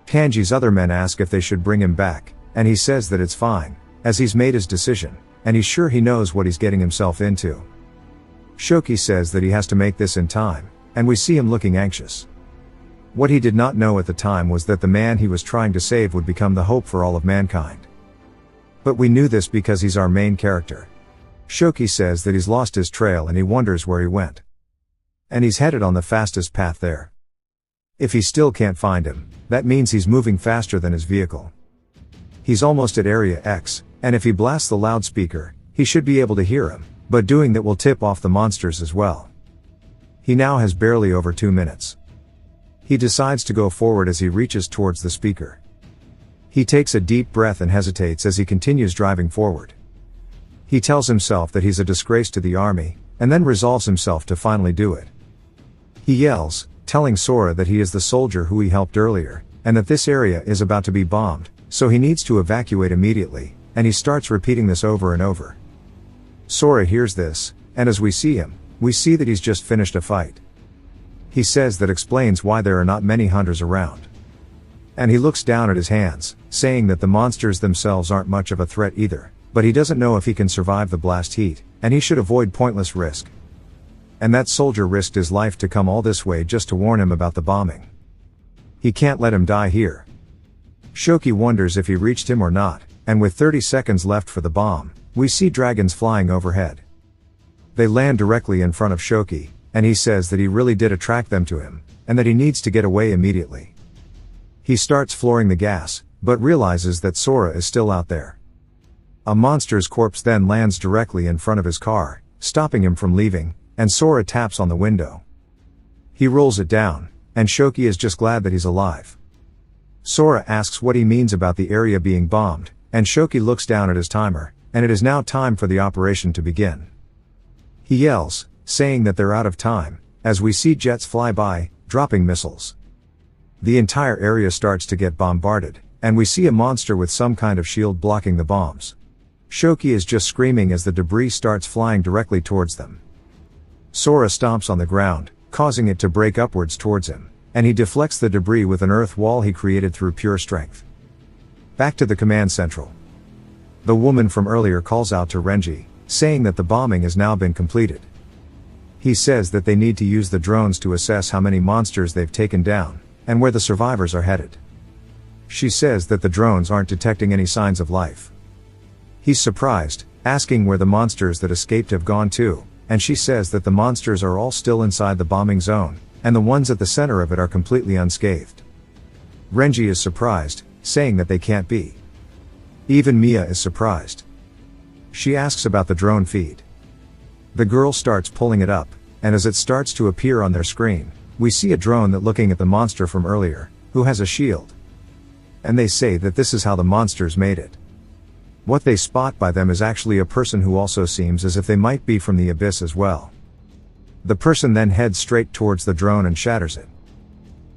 Tanji's other men ask if they should bring him back, and he says that it's fine, as he's made his decision, and he's sure he knows what he's getting himself into. Shoki says that he has to make this in time, and we see him looking anxious. What he did not know at the time was that the man he was trying to save would become the hope for all of mankind. But we knew this because he's our main character. Shoki says that he's lost his trail and he wonders where he went. And he's headed on the fastest path there. If he still can't find him, that means he's moving faster than his vehicle. He's almost at Area X, and if he blasts the loudspeaker, he should be able to hear him, but doing that will tip off the monsters as well. He now has barely over 2 minutes. He decides to go forward as he reaches towards the speaker. He takes a deep breath and hesitates as he continues driving forward. He tells himself that he's a disgrace to the army, and then resolves himself to finally do it. He yells, telling Sora that he is the soldier who he helped earlier, and that this area is about to be bombed, so he needs to evacuate immediately, and he starts repeating this over and over. Sora hears this, and as we see him, we see that he's just finished a fight. He says that explains why there are not many hunters around. And he looks down at his hands, saying that the monsters themselves aren't much of a threat either, but he doesn't know if he can survive the blast heat, and he should avoid pointless risk. And that soldier risked his life to come all this way just to warn him about the bombing. He can't let him die here. Shoki wonders if he reached him or not, and with 30 seconds left for the bomb, we see dragons flying overhead. They land directly in front of Shoki, and he says that he really did attract them to him, and that he needs to get away immediately. He starts flooring the gas, but realizes that Sora is still out there. A monster's corpse then lands directly in front of his car, stopping him from leaving, and Sora taps on the window. He rolls it down, and Shoki is just glad that he's alive. Sora asks what he means about the area being bombed, and Shoki looks down at his timer, and it is now time for the operation to begin. He yells, saying that they're out of time, as we see jets fly by, dropping missiles. The entire area starts to get bombarded, and we see a monster with some kind of shield blocking the bombs. Shoki is just screaming as the debris starts flying directly towards them. Sora stomps on the ground, causing it to break upwards towards him, and he deflects the debris with an earth wall he created through pure strength. Back to the command central. The woman from earlier calls out to Renji, saying that the bombing has now been completed. He says that they need to use the drones to assess how many monsters they've taken down, and where the survivors are headed. She says that the drones aren't detecting any signs of life. He's surprised, asking where the monsters that escaped have gone to, and she says that the monsters are all still inside the bombing zone, and the ones at the center of it are completely unscathed. Renji is surprised, saying that they can't be. Even Mia is surprised. She asks about the drone feed. The girl starts pulling it up, and as it starts to appear on their screen, we see a drone that looking at the monster from earlier, who has a shield. And they say that this is how the monsters made it. What they spot by them is actually a person who also seems as if they might be from the abyss as well. The person then heads straight towards the drone and shatters it.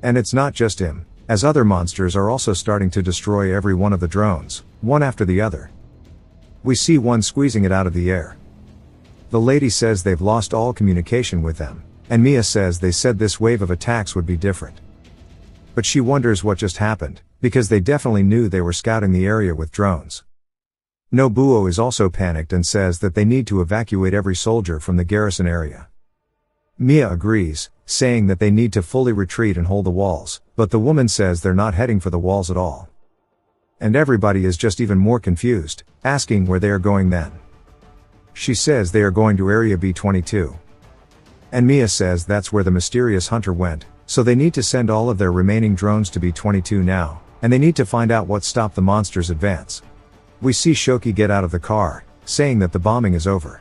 And it's not just him, as other monsters are also starting to destroy every one of the drones, one after the other. We see one squeezing it out of the air. The lady says they've lost all communication with them, and Mia says they said this wave of attacks would be different. But she wonders what just happened, because they definitely knew they were scouting the area with drones. Nobuo is also panicked and says that they need to evacuate every soldier from the garrison area. Mia agrees, saying that they need to fully retreat and hold the walls, but the woman says they're not heading for the walls at all. And everybody is just even more confused, asking where they are going then. She says they are going to Area B-22. And Mia says that's where the mysterious hunter went, so they need to send all of their remaining drones to B-22 now, and they need to find out what stopped the monster's advance. We see Shoki get out of the car, saying that the bombing is over.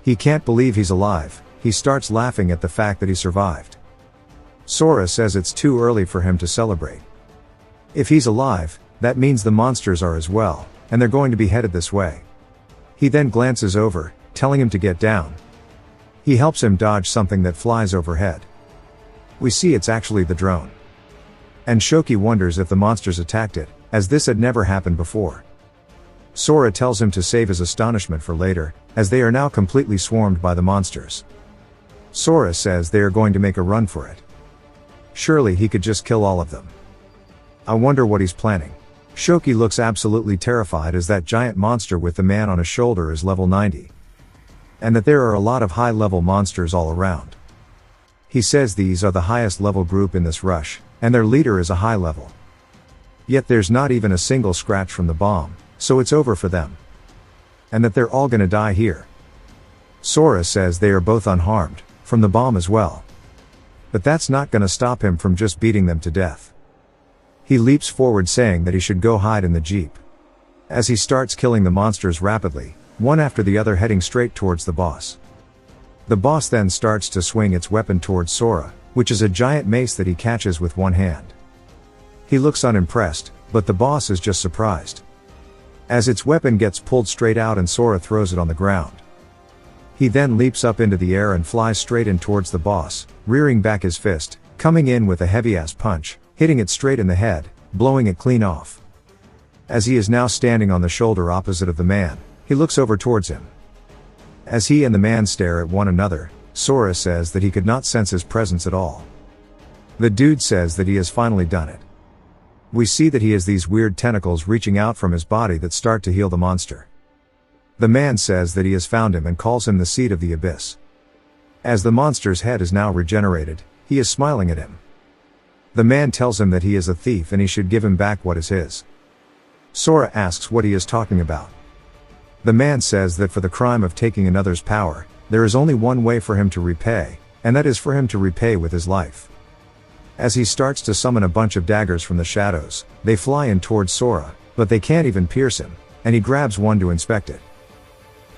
He can't believe he's alive. He starts laughing at the fact that he survived. Sora says it's too early for him to celebrate. If he's alive, that means the monsters are as well, and they're going to be headed this way. He then glances over, telling him to get down. He helps him dodge something that flies overhead. We see it's actually the drone. And Shoki wonders if the monsters attacked it, as this had never happened before. Sora tells him to save his astonishment for later, as they are now completely swarmed by the monsters. Sora says they are going to make a run for it. Surely he could just kill all of them. I wonder what he's planning. Shoki looks absolutely terrified as that giant monster with the man on his shoulder is level 90. And that there are a lot of high-level monsters all around. He says these are the highest level group in this rush, and their leader is a high level. Yet there's not even a single scratch from the bomb, so it's over for them. And that they're all gonna die here. Sora says they are both unharmed, from the bomb as well. But that's not gonna stop him from just beating them to death. He leaps forward saying that he should go hide in the jeep. As he starts killing the monsters rapidly, one after the other heading straight towards the boss. The boss then starts to swing its weapon towards Sora, which is a giant mace that he catches with one hand. He looks unimpressed, but the boss is just surprised. As its weapon gets pulled straight out and Sora throws it on the ground. He then leaps up into the air and flies straight in towards the boss, rearing back his fist, coming in with a heavy-ass punch, hitting it straight in the head, blowing it clean off. As he is now standing on the shoulder opposite of the man, he looks over towards him. As he and the man stare at one another, Sora says that he could not sense his presence at all. The dude says that he has finally done it. We see that he has these weird tentacles reaching out from his body that start to heal the monster. The man says that he has found him and calls him the seed of the abyss. As the monster's head is now regenerated, he is smiling at him. The man tells him that he is a thief and he should give him back what is his. Sora asks what he is talking about. The man says that for the crime of taking another's power, there is only one way for him to repay, and that is for him to repay with his life. As he starts to summon a bunch of daggers from the shadows, they fly in towards Sora, but they can't even pierce him, and he grabs one to inspect it.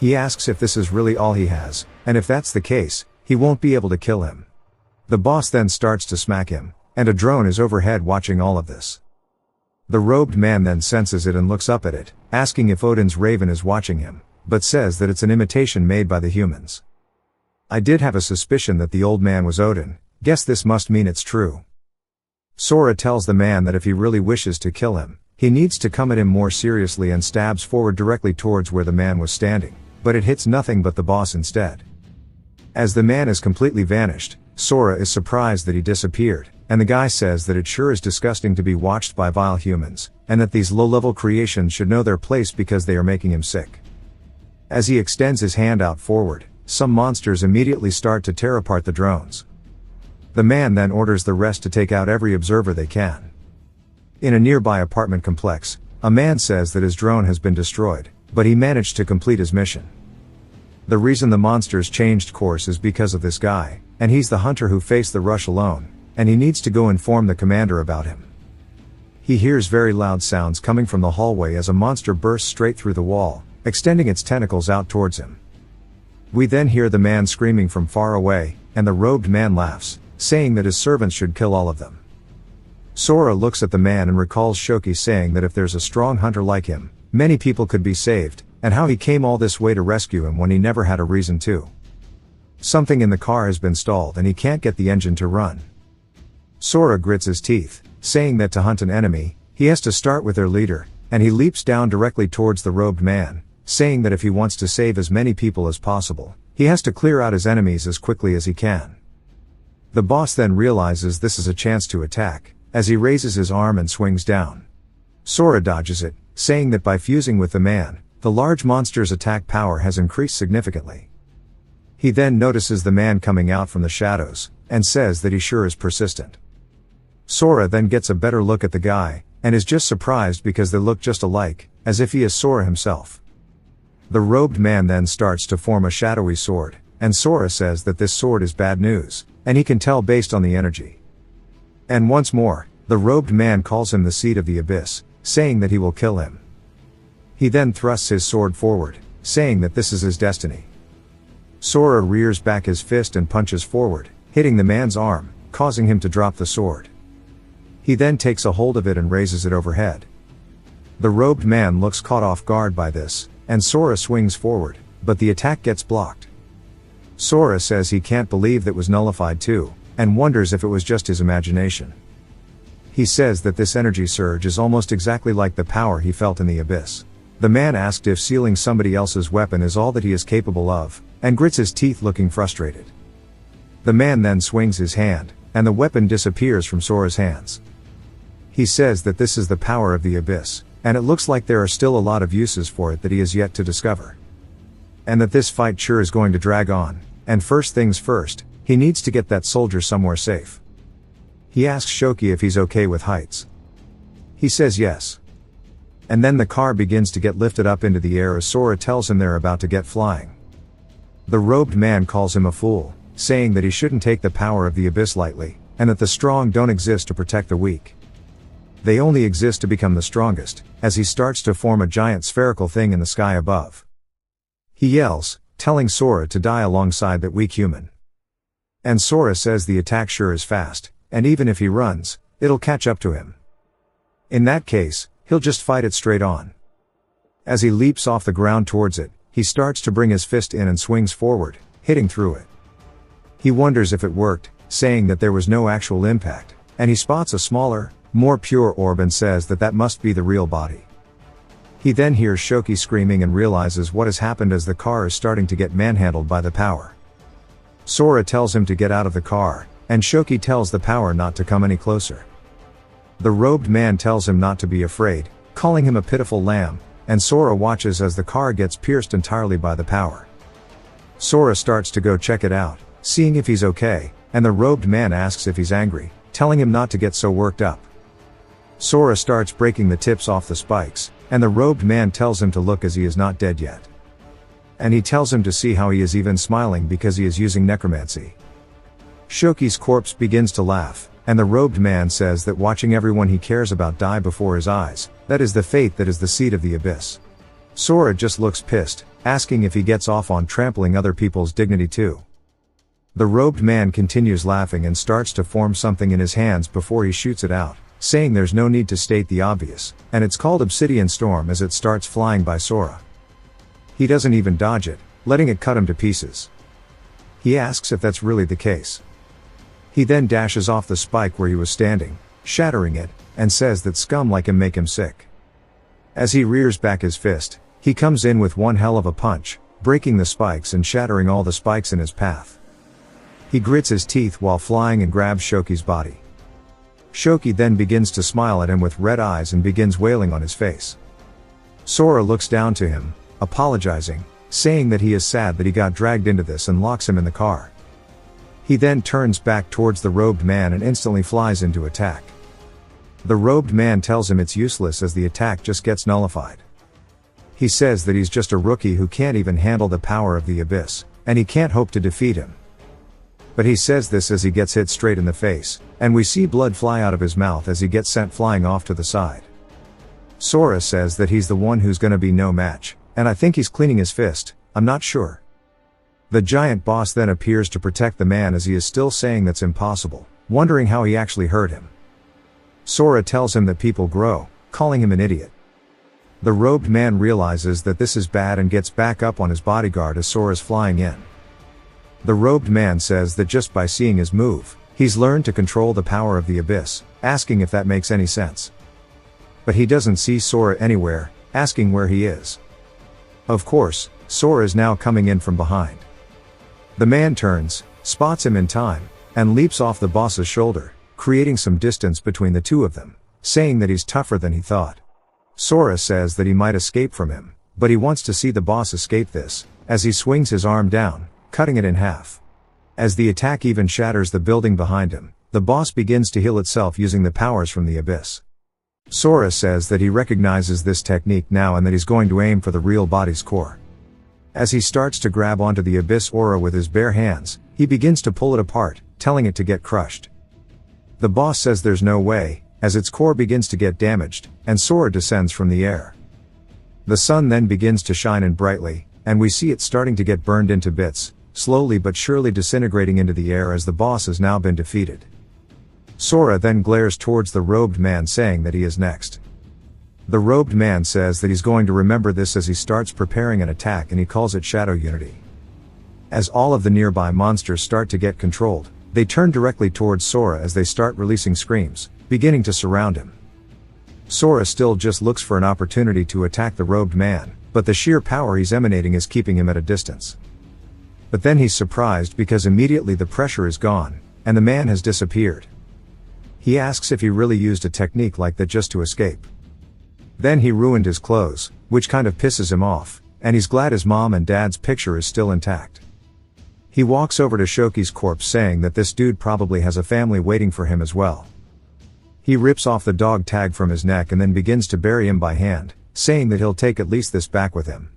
He asks if this is really all he has, and if that's the case, he won't be able to kill him. The boss then starts to smack him, and a drone is overhead watching all of this. The robed man then senses it and looks up at it, asking if Odin's raven is watching him, but says that it's an imitation made by the humans. I did have a suspicion that the old man was Odin, guess this must mean it's true. Sora tells the man that if he really wishes to kill him, he needs to come at him more seriously and stabs forward directly towards where the man was standing, but it hits nothing but the boss instead. As the man is completely vanished, Sora is surprised that he disappeared, and the guy says that it sure is disgusting to be watched by vile humans, and that these low-level creations should know their place because they are making him sick. As he extends his hand out forward, some monsters immediately start to tear apart the drones. The man then orders the rest to take out every observer they can. In a nearby apartment complex, a man says that his drone has been destroyed, but he managed to complete his mission. The reason the monsters changed course is because of this guy, and he's the hunter who faced the rush alone, and he needs to go inform the commander about him. He hears very loud sounds coming from the hallway as a monster bursts straight through the wall, extending its tentacles out towards him. We then hear the man screaming from far away, and the robed man laughs, saying that his servants should kill all of them. Sora looks at the man and recalls Shoki saying that if there's a strong hunter like him, many people could be saved, and how he came all this way to rescue him when he never had a reason to. Something in the car has been stalled and he can't get the engine to run. Sora grits his teeth, saying that to hunt an enemy, he has to start with their leader, and he leaps down directly towards the robed man, saying that if he wants to save as many people as possible, he has to clear out his enemies as quickly as he can. The boss then realizes this is a chance to attack, as he raises his arm and swings down. Sora dodges it, saying that by fusing with the man, the large monster's attack power has increased significantly. He then notices the man coming out from the shadows, and says that he sure is persistent. Sora then gets a better look at the guy, and is just surprised because they look just alike, as if he is Sora himself. The robed man then starts to form a shadowy sword, and Sora says that this sword is bad news, and he can tell based on the energy. And once more, the robed man calls him the seed of the abyss, saying that he will kill him. He then thrusts his sword forward, saying that this is his destiny. Sora rears back his fist and punches forward, hitting the man's arm, causing him to drop the sword. He then takes a hold of it and raises it overhead. The robed man looks caught off guard by this, and Sora swings forward, but the attack gets blocked. Sora says he can't believe that was nullified too, and wonders if it was just his imagination. He says that this energy surge is almost exactly like the power he felt in the abyss. The man asked if sealing somebody else's weapon is all that he is capable of, and grits his teeth looking frustrated. The man then swings his hand, and the weapon disappears from Sora's hands. He says that this is the power of the abyss, and it looks like there are still a lot of uses for it that he has yet to discover. And that this fight sure is going to drag on, and first things first, he needs to get that soldier somewhere safe. He asks Shoki if he's okay with heights. He says yes. And then the car begins to get lifted up into the air as Sora tells him they're about to get flying. The robed man calls him a fool, saying that he shouldn't take the power of the abyss lightly, and that the strong don't exist to protect the weak. They only exist to become the strongest, as he starts to form a giant spherical thing in the sky above. He yells, telling Sora to die alongside that weak human. And Sora says the attack sure is fast, and even if he runs, it'll catch up to him. In that case, he'll just fight it straight on. As he leaps off the ground towards it, he starts to bring his fist in and swings forward, hitting through it. He wonders if it worked, saying that there was no actual impact, and he spots a smaller, more pure orb and says that that must be the real body. He then hears Shoki screaming and realizes what has happened as the car is starting to get manhandled by the power. Sora tells him to get out of the car, and Shoki tells the power not to come any closer. The robed man tells him not to be afraid, calling him a pitiful lamb, and Sora watches as the car gets pierced entirely by the power. Sora starts to go check it out, seeing if he's okay, and the robed man asks if he's angry, telling him not to get so worked up. Sora starts breaking the tips off the spikes, and the robed man tells him to look as he is not dead yet. And he tells him to see how he is even smiling because he is using necromancy. Shoki's corpse begins to laugh, and the robed man says that watching everyone he cares about die before his eyes, that is the fate that is the seed of the abyss. Sora just looks pissed, asking if he gets off on trampling other people's dignity too. The robed man continues laughing and starts to form something in his hands before he shoots it out, saying there's no need to state the obvious, and it's called Obsidian Storm as it starts flying by Sora. He doesn't even dodge it, letting it cut him to pieces. He asks if that's really the case. He then dashes off the spike where he was standing, shattering it, and says that scum like him make him sick. As he rears back his fist, he comes in with one hell of a punch, breaking the spikes and shattering all the spikes in his path. He grits his teeth while flying and grabs Shoki's body. Shoki then begins to smile at him with red eyes and begins wailing on his face. Sora looks down to him, apologizing, saying that he is sad that he got dragged into this and locks him in the car. He then turns back towards the robed man and instantly flies into attack. The robed man tells him it's useless as the attack just gets nullified. He says that he's just a rookie who can't even handle the power of the abyss, and he can't hope to defeat him. But he says this as he gets hit straight in the face, and we see blood fly out of his mouth as he gets sent flying off to the side. Sora says that he's the one who's gonna be no match, and I think he's cleaning his fist, I'm not sure. The giant boss then appears to protect the man as he is still saying that's impossible, wondering how he actually hurt him. Sora tells him that people grow, calling him an idiot. The robed man realizes that this is bad and gets back up on his bodyguard as Sora's flying in. The robed man says that just by seeing his move, he's learned to control the power of the abyss, asking if that makes any sense. But he doesn't see Sora anywhere, asking where he is. Of course, Sora is now coming in from behind. The man turns, spots him in time, and leaps off the boss's shoulder, creating some distance between the two of them, saying that he's tougher than he thought. Sora says that he might escape from him, but he wants to see the boss escape this, as he swings his arm down, cutting it in half. As the attack even shatters the building behind him, the boss begins to heal itself using the powers from the abyss. Sora says that he recognizes this technique now and that he's going to aim for the real body's core. As he starts to grab onto the abyss aura with his bare hands, he begins to pull it apart, telling it to get crushed. The boss says there's no way, as its core begins to get damaged, and Sora descends from the air. The sun then begins to shine in brightly, and we see it starting to get burned into bits, slowly but surely disintegrating into the air as the boss has now been defeated. Sora then glares towards the robed man saying that he is next. The robed man says that he's going to remember this as he starts preparing an attack, and he calls it Shadow Unity. As all of the nearby monsters start to get controlled, they turn directly towards Sora as they start releasing screams, beginning to surround him. Sora still just looks for an opportunity to attack the robed man, but the sheer power he's emanating is keeping him at a distance. But then he's surprised because immediately the pressure is gone, and the man has disappeared. He asks if he really used a technique like that just to escape. Then he ruined his clothes, which kind of pisses him off, and he's glad his mom and dad's picture is still intact. He walks over to Shoki's corpse saying that this dude probably has a family waiting for him as well. He rips off the dog tag from his neck and then begins to bury him by hand, saying that he'll take at least this back with him.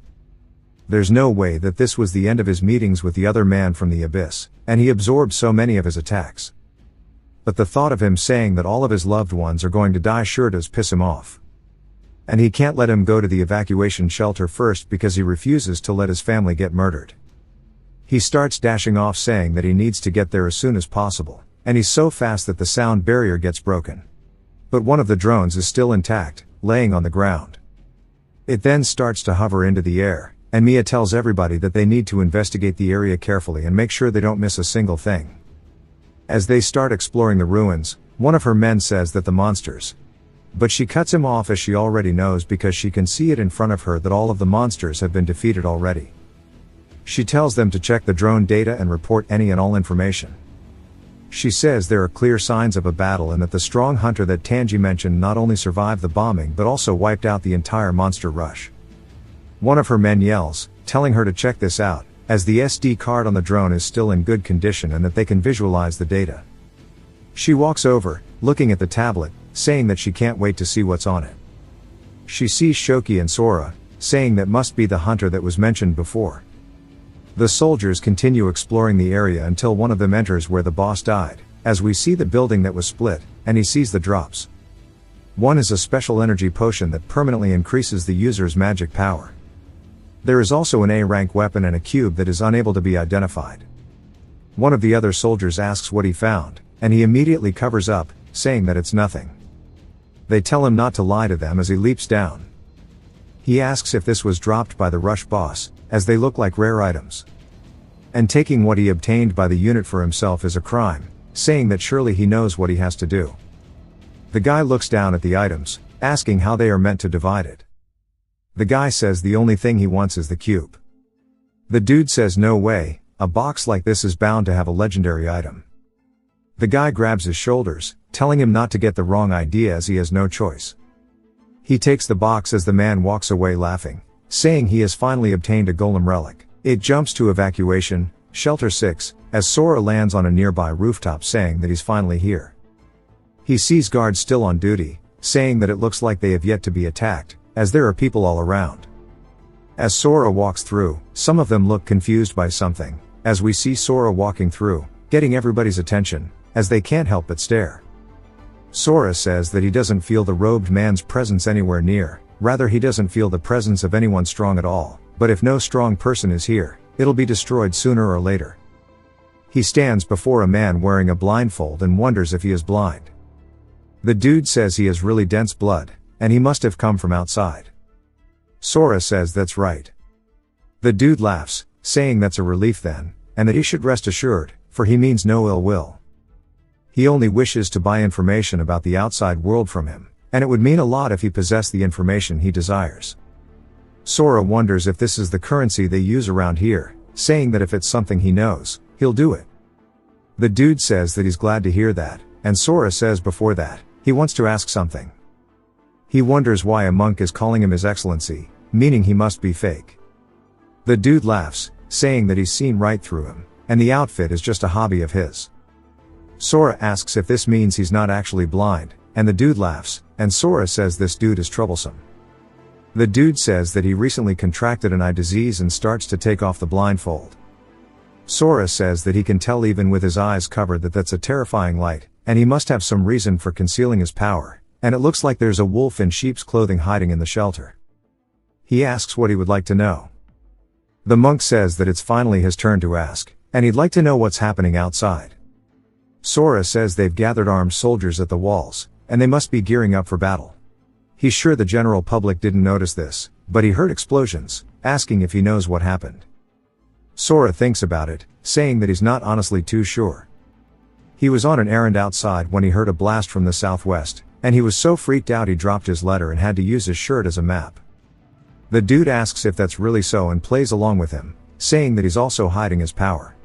There's no way that this was the end of his meetings with the other man from the abyss, and he absorbed so many of his attacks. But the thought of him saying that all of his loved ones are going to die sure does piss him off. And he can't let him go to the evacuation shelter first because he refuses to let his family get murdered. He starts dashing off saying that he needs to get there as soon as possible, and he's so fast that the sound barrier gets broken. But one of the drones is still intact, laying on the ground. It then starts to hover into the air, and Mia tells everybody that they need to investigate the area carefully and make sure they don't miss a single thing. As they start exploring the ruins, one of her men says that the monsters. But she cuts him off as she already knows because she can see it in front of her that all of the monsters have been defeated already. She tells them to check the drone data and report any and all information. She says there are clear signs of a battle and that the strong hunter that Tanji mentioned not only survived the bombing but also wiped out the entire monster rush. One of her men yells, telling her to check this out, as the SD card on the drone is still in good condition and that they can visualize the data. She walks over, looking at the tablet, saying that she can't wait to see what's on it. She sees Shoki and Sora, saying that must be the hunter that was mentioned before. The soldiers continue exploring the area until one of them enters where the boss died, as we see the building that was split, and he sees the drops. One is a special energy potion that permanently increases the user's magic power. There is also an A-rank weapon and a cube that is unable to be identified. One of the other soldiers asks what he found, and he immediately covers up, saying that it's nothing. They tell him not to lie to them as he leaps down. He asks if this was dropped by the rush boss, as they look like rare items. And taking what he obtained by the unit for himself is a crime, saying that surely he knows what he has to do. The guy looks down at the items, asking how they are meant to divide it. The guy says the only thing he wants is the cube. The dude says no way, a box like this is bound to have a legendary item. The guy grabs his shoulders, telling him not to get the wrong idea as he has no choice. He takes the box as the man walks away laughing, saying he has finally obtained a golem relic. It jumps to evacuation, shelter 6, as Sora lands on a nearby rooftop saying that he's finally here. He sees guards still on duty, saying that it looks like they have yet to be attacked, as there are people all around. As Sora walks through, some of them look confused by something, as we see Sora walking through, getting everybody's attention, as they can't help but stare. Sora says that he doesn't feel the robed man's presence anywhere near, rather he doesn't feel the presence of anyone strong at all, but if no strong person is here, it'll be destroyed sooner or later. He stands before a man wearing a blindfold and wonders if he is blind. The dude says he has really dense blood, and he must have come from outside. Sora says that's right. The dude laughs, saying that's a relief then, and that he should rest assured, for he means no ill will. He only wishes to buy information about the outside world from him, and it would mean a lot if he possessed the information he desires. Sora wonders if this is the currency they use around here, saying that if it's something he knows, he'll do it. The dude says that he's glad to hear that, and Sora says before that, he wants to ask something. He wonders why a monk is calling him His Excellency, meaning he must be fake. The dude laughs, saying that he's seen right through him, and the outfit is just a hobby of his. Sora asks if this means he's not actually blind, and the dude laughs, and Sora says this dude is troublesome. The dude says that he recently contracted an eye disease and starts to take off the blindfold. Sora says that he can tell even with his eyes covered that that's a terrifying light, and he must have some reason for concealing his power, and it looks like there's a wolf in sheep's clothing hiding in the shelter. He asks what he would like to know. The monk says that it's finally his turn to ask, and he'd like to know what's happening outside. Sora says they've gathered armed soldiers at the walls, and they must be gearing up for battle. He's sure the general public didn't notice this, but he heard explosions, asking if he knows what happened. Sora thinks about it, saying that he's not honestly too sure. He was on an errand outside when he heard a blast from the southwest, and he was so freaked out he dropped his letter and had to use his shirt as a map. The dude asks if that's really so and plays along with him, saying that he's also hiding his power.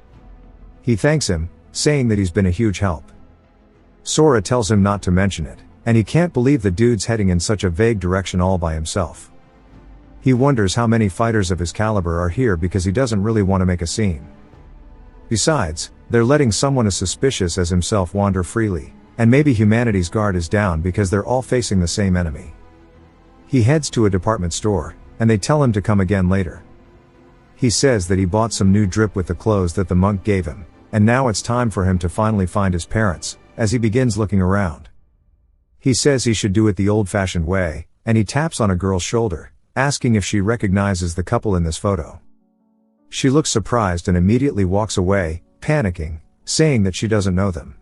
He thanks him, saying that he's been a huge help. Sora tells him not to mention it, and he can't believe the dude's heading in such a vague direction all by himself. He wonders how many fighters of his caliber are here because he doesn't really want to make a scene. Besides, they're letting someone as suspicious as himself wander freely, and maybe humanity's guard is down because they're all facing the same enemy. He heads to a department store, and they tell him to come again later. He says that he bought some new drip with the clothes that the monk gave him, and now it's time for him to finally find his parents, as he begins looking around. He says he should do it the old-fashioned way, and he taps on a girl's shoulder, asking if she recognizes the couple in this photo. She looks surprised and immediately walks away, panicking, saying that she doesn't know them.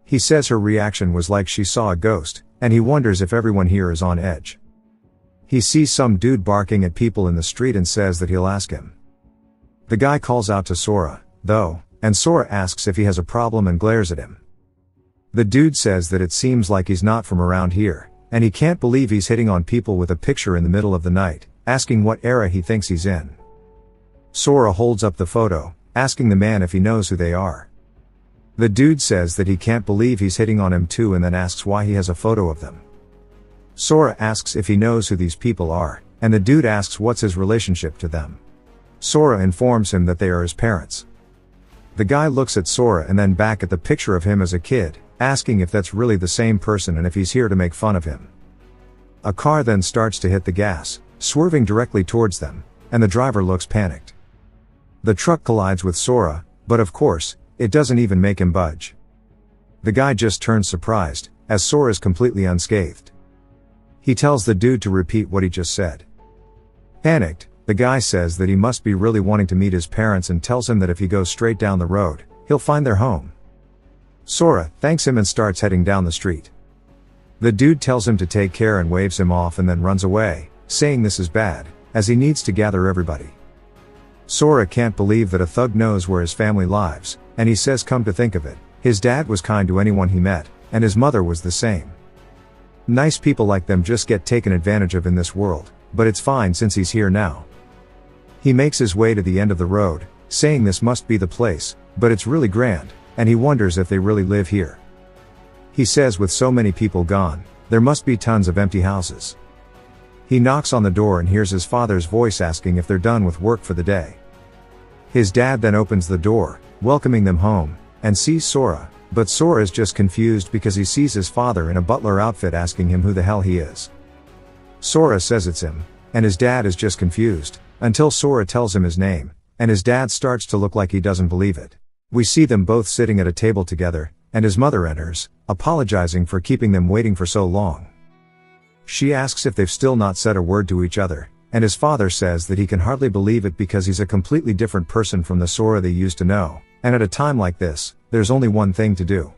He says her reaction was like she saw a ghost, and he wonders if everyone here is on edge. He sees some dude barking at people in the street and says that he'll ask him. The guy calls out to Sora, though, and Sora asks if he has a problem and glares at him. The dude says that it seems like he's not from around here, and he can't believe he's hitting on people with a picture in the middle of the night, asking what era he thinks he's in. Sora holds up the photo, asking the man if he knows who they are. The dude says that he can't believe he's hitting on him too and then asks why he has a photo of them. Sora asks if he knows who these people are, and the dude asks what's his relationship to them. Sora informs him that they are his parents. The guy looks at Sora and then back at the picture of him as a kid, asking if that's really the same person and if he's here to make fun of him. A car then starts to hit the gas, swerving directly towards them, and the driver looks panicked. The truck collides with Sora, but of course, it doesn't even make him budge. The guy just turns surprised, as Sora is completely unscathed. He tells the dude to repeat what he just said. Panicked, the guy says that he must be really wanting to meet his parents and tells him that if he goes straight down the road, he'll find their home. Sora thanks him and starts heading down the street. The dude tells him to take care and waves him off and then runs away, saying this is bad, as he needs to gather everybody. Sora can't believe that a thug knows where his family lives, and he says come to think of it, his dad was kind to anyone he met, and his mother was the same. Nice people like them just get taken advantage of in this world, but it's fine since he's here now. He makes his way to the end of the road, saying this must be the place, but it's really grand, and he wonders if they really live here. He says with so many people gone, there must be tons of empty houses. He knocks on the door and hears his father's voice asking if they're done with work for the day. His dad then opens the door, welcoming them home, and sees Sora, but Sora is just confused because he sees his father in a butler outfit asking him who the hell he is. Sora says it's him, and his dad is just confused, until Sora tells him his name, and his dad starts to look like he doesn't believe it. We see them both sitting at a table together, and his mother enters, apologizing for keeping them waiting for so long. She asks if they've still not said a word to each other, and his father says that he can hardly believe it because he's a completely different person from the Sora they used to know, and at a time like this, there's only one thing to do.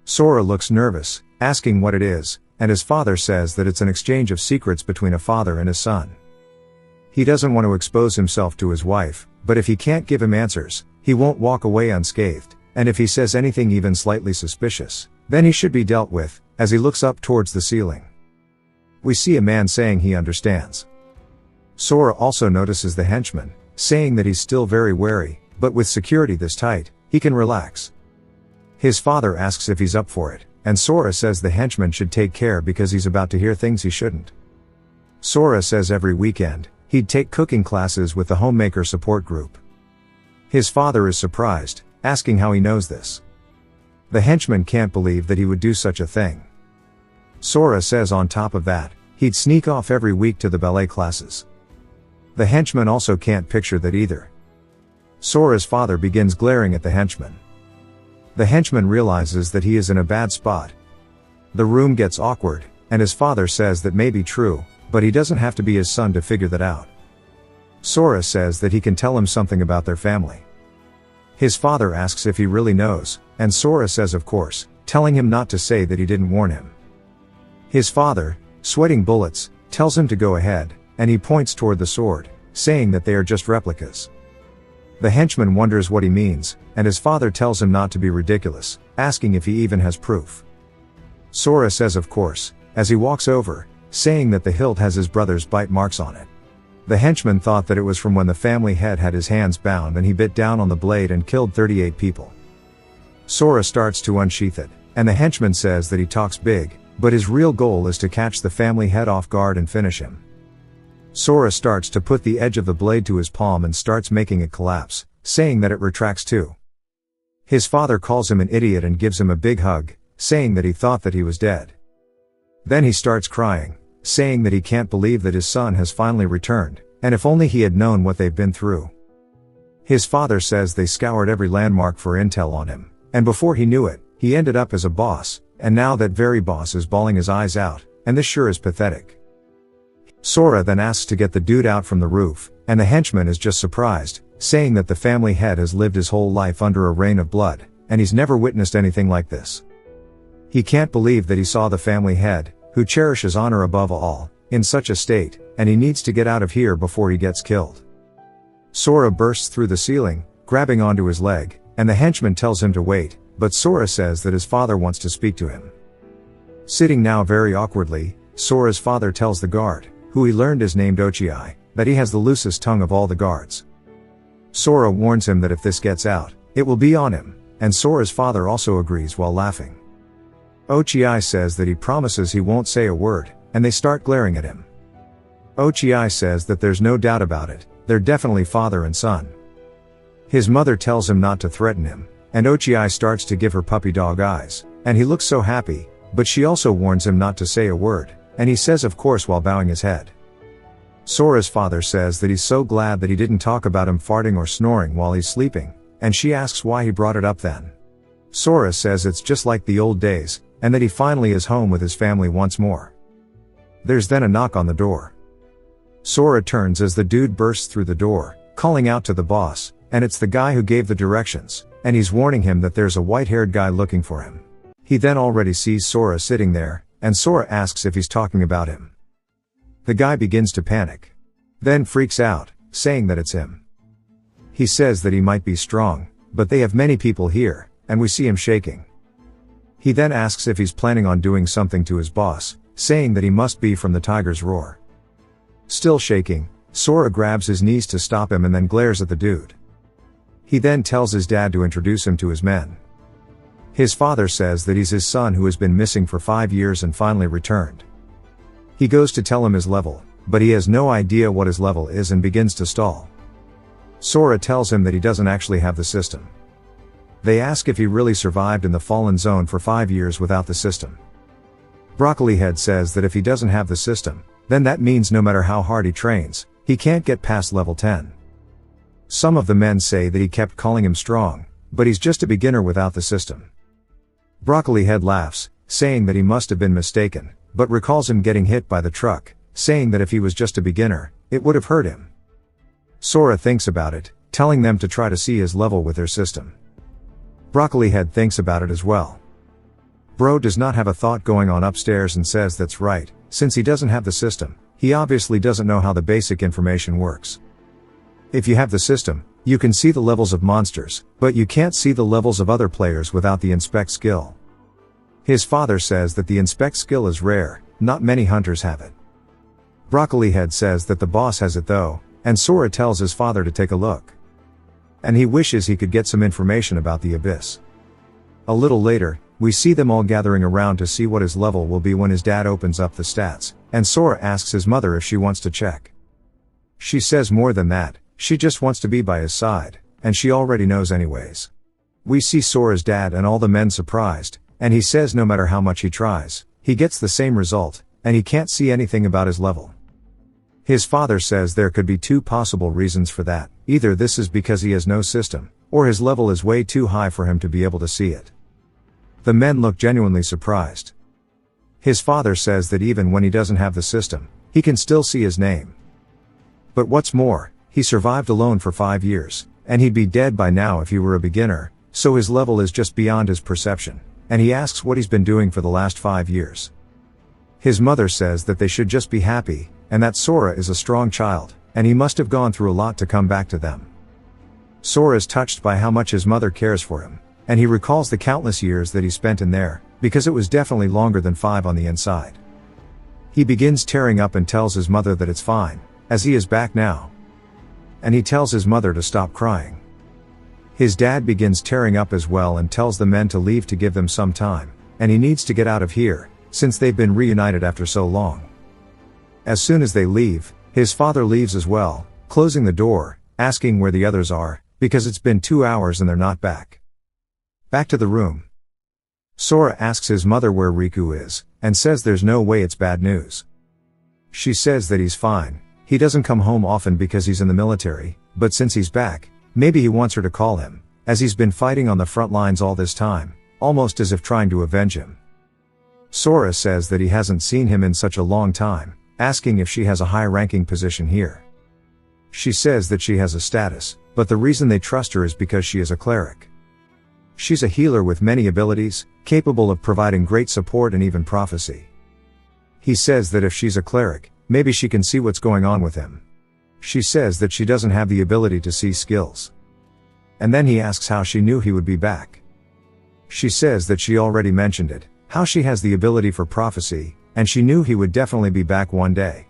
Sora looks nervous, asking what it is, and his father says that it's an exchange of secrets between a father and his son. He doesn't want to expose himself to his wife, but if he can't give him answers, he won't walk away unscathed, and if he says anything even slightly suspicious, then he should be dealt with, as he looks up towards the ceiling. We see a man saying he understands. Sora also notices the henchman, saying that he's still very wary, but with security this tight, he can relax. His father asks if he's up for it, and Sora says the henchman should take care because he's about to hear things he shouldn't. Sora says every weekend, he'd take cooking classes with the homemaker support group. His father is surprised, asking how he knows this. The henchman can't believe that he would do such a thing. Sora says on top of that, he'd sneak off every week to the ballet classes. The henchman also can't picture that either. Sora's father begins glaring at the henchman. The henchman realizes that he is in a bad spot. The room gets awkward, and his father says that may be true, but he doesn't have to be his son to figure that out. Sora says that he can tell him something about their family. His father asks if he really knows, and Sora says of course, telling him not to say that he didn't warn him. His father, sweating bullets, tells him to go ahead, and he points toward the sword, saying that they are just replicas. The henchman wonders what he means, and his father tells him not to be ridiculous, asking if he even has proof. Sora says of course, as he walks over, saying that the hilt has his brother's bite marks on it. The henchman thought that it was from when the family head had his hands bound and he bit down on the blade and killed 38 people. Sora starts to unsheath it, and the henchman says that he talks big, but his real goal is to catch the family head off guard and finish him. Sora starts to put the edge of the blade to his palm and starts making it collapse, saying that it retracts too. His father calls him an idiot and gives him a big hug, saying that he thought that he was dead. Then he starts crying, saying that he can't believe that his son has finally returned, and if only he had known what they've been through. His father says they scoured every landmark for intel on him, and before he knew it, he ended up as a boss, and now that very boss is bawling his eyes out, and this sure is pathetic. Sora then asks to get the dude out from the roof, and the henchman is just surprised, saying that the family head has lived his whole life under a rain of blood, and he's never witnessed anything like this. He can't believe that he saw the family head, who cherishes honor above all, in such a state, and he needs to get out of here before he gets killed. Sora bursts through the ceiling, grabbing onto his leg, and the henchman tells him to wait, but Sora says that his father wants to speak to him. Sitting now very awkwardly, Sora's father tells the guard, who he learned is named Ochiai, that he has the loosest tongue of all the guards. Sora warns him that if this gets out, it will be on him, and Sora's father also agrees while laughing. Ochiai says that he promises he won't say a word, and they start glaring at him. Ochiai says that there's no doubt about it, they're definitely father and son. His mother tells him not to threaten him, and Ochiai starts to give her puppy dog eyes, and he looks so happy, but she also warns him not to say a word, and he says of course while bowing his head. Sora's father says that he's so glad that he didn't talk about him farting or snoring while he's sleeping, and she asks why he brought it up then. Sora says it's just like the old days, and that he finally is home with his family once more. There's then a knock on the door. Sora turns as the dude bursts through the door, calling out to the boss, and it's the guy who gave the directions, and he's warning him that there's a white-haired guy looking for him. He then already sees Sora sitting there, and Sora asks if he's talking about him. The guy begins to panic. Then freaks out, saying that it's him. He says that he might be strong, but they have many people here, and we see him shaking. He then asks if he's planning on doing something to his boss, saying that he must be from the tiger's roar. Still shaking, Sora grabs his knees to stop him and then glares at the dude. He then tells his dad to introduce him to his men. His father says that he's his son who has been missing for 5 years and finally returned. He goes to tell him his level, but he has no idea what his level is and begins to stall. Sora tells him that he doesn't actually have the system. They ask if he really survived in the Fallen Zone for 5 years without the system. Broccoli Head says that if he doesn't have the system, then that means no matter how hard he trains, he can't get past level 10. Some of the men say that he kept calling him strong, but he's just a beginner without the system. Broccoli Head laughs, saying that he must have been mistaken, but recalls him getting hit by the truck, saying that if he was just a beginner, it would have hurt him. Sora thinks about it, telling them to try to see his level with their system. Broccoli Head thinks about it as well. Bro does not have a thought going on upstairs and says that's right, since he doesn't have the system, he obviously doesn't know how the basic information works. If you have the system, you can see the levels of monsters, but you can't see the levels of other players without the inspect skill. His father says that the inspect skill is rare, not many hunters have it. Broccoli Head says that the boss has it though, and Sora tells his father to take a look. And he wishes he could get some information about the abyss. A little later, we see them all gathering around to see what his level will be when his dad opens up the stats, and Sora asks his mother if she wants to check. She says more than that, she just wants to be by his side, and she already knows anyways. We see Sora's dad and all the men surprised, and he says no matter how much he tries, he gets the same result, and he can't see anything about his level. His father says there could be two possible reasons for that, either this is because he has no system, or his level is way too high for him to be able to see it. The men look genuinely surprised. His father says that even when he doesn't have the system, he can still see his name. But what's more, he survived alone for 5 years, and he'd be dead by now if he were a beginner, so his level is just beyond his perception, and he asks what he's been doing for the last 5 years. His mother says that they should just be happy, and that Sora is a strong child, and he must have gone through a lot to come back to them. Sora is touched by how much his mother cares for him, and he recalls the countless years that he spent in there, because it was definitely longer than 5 on the inside. He begins tearing up and tells his mother that it's fine, as he is back now. And he tells his mother to stop crying. His dad begins tearing up as well and tells the men to leave to give them some time, and he needs to get out of here, since they've been reunited after so long. As soon as they leave, his father leaves as well, closing the door, asking where the others are, because it's been 2 hours and they're not back. Back to the room. Sora asks his mother where Riku is, and says there's no way it's bad news. She says that he's fine, he doesn't come home often because he's in the military, but since he's back, maybe he wants her to call him, as he's been fighting on the front lines all this time, almost as if trying to avenge him. Sora says that he hasn't seen him in such a long time, asking if she has a high-ranking position here. She says that she has a status, but the reason they trust her is because she is a cleric. She's a healer with many abilities, capable of providing great support and even prophecy. He says that if she's a cleric, maybe she can see what's going on with him. She says that she doesn't have the ability to see skills. And then he asks how she knew he would be back. She says that she already mentioned it, how she has the ability for prophecy, and she knew he would definitely be back one day.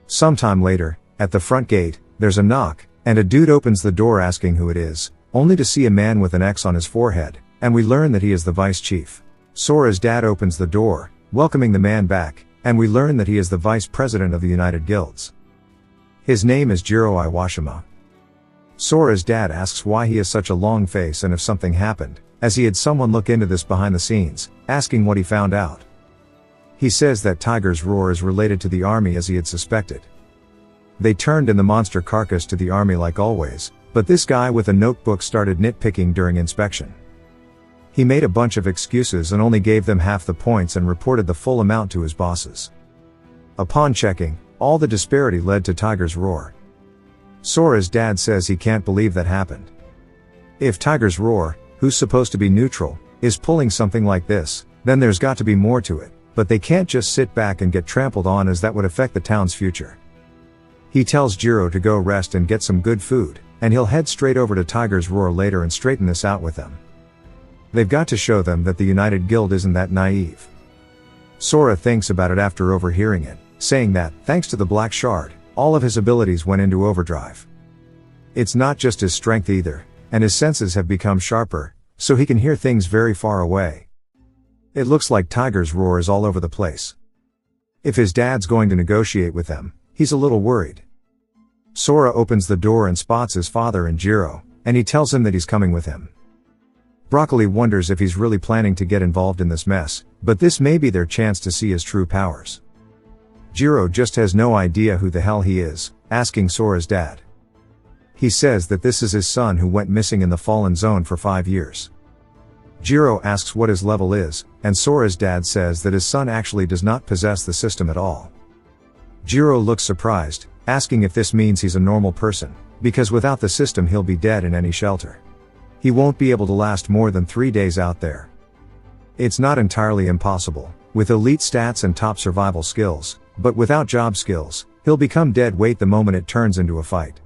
Sometime later, at the front gate, there's a knock, and a dude opens the door asking who it is, only to see a man with an X on his forehead, and we learn that he is the vice chief. Sora's dad opens the door, welcoming the man back, and we learn that he is the vice president of the United Guilds. His name is Jiro Iwashima. Sora's dad asks why he has such a long face and if something happened, as he had someone look into this behind the scenes, asking what he found out. He says that Tiger's Roar is related to the army as he had suspected. They turned in the monster carcass to the army like always, but this guy with a notebook started nitpicking during inspection. He made a bunch of excuses and only gave them half the points and reported the full amount to his bosses. Upon checking, all the disparity led to Tiger's Roar. Sora's dad says he can't believe that happened. If Tiger's Roar, who's supposed to be neutral, is pulling something like this, then there's got to be more to it, but they can't just sit back and get trampled on as that would affect the town's future. He tells Jiro to go rest and get some good food, and he'll head straight over to Tiger's Roar later and straighten this out with them. They've got to show them that the United Guild isn't that naive. Sora thinks about it after overhearing it, saying that, thanks to the Black Shard, all of his abilities went into overdrive. It's not just his strength either, and his senses have become sharper, so he can hear things very far away. It looks like Tiger's Roar is all over the place. If his dad's going to negotiate with them, he's a little worried. Sora opens the door and spots his father and Jiro, and he tells him that he's coming with him. Broccoli wonders if he's really planning to get involved in this mess, but this may be their chance to see his true powers. Jiro just has no idea who the hell he is, asking Sora's dad. He says that this is his son who went missing in the Fallen Zone for 5 years. Jiro asks what his level is, and Sora's dad says that his son actually does not possess the system at all. Jiro looks surprised, asking if this means he's a normal person, because without the system he'll be dead in any shelter. He won't be able to last more than 3 days out there. It's not entirely impossible, with elite stats and top survival skills, but without job skills, he'll become dead weight the moment it turns into a fight.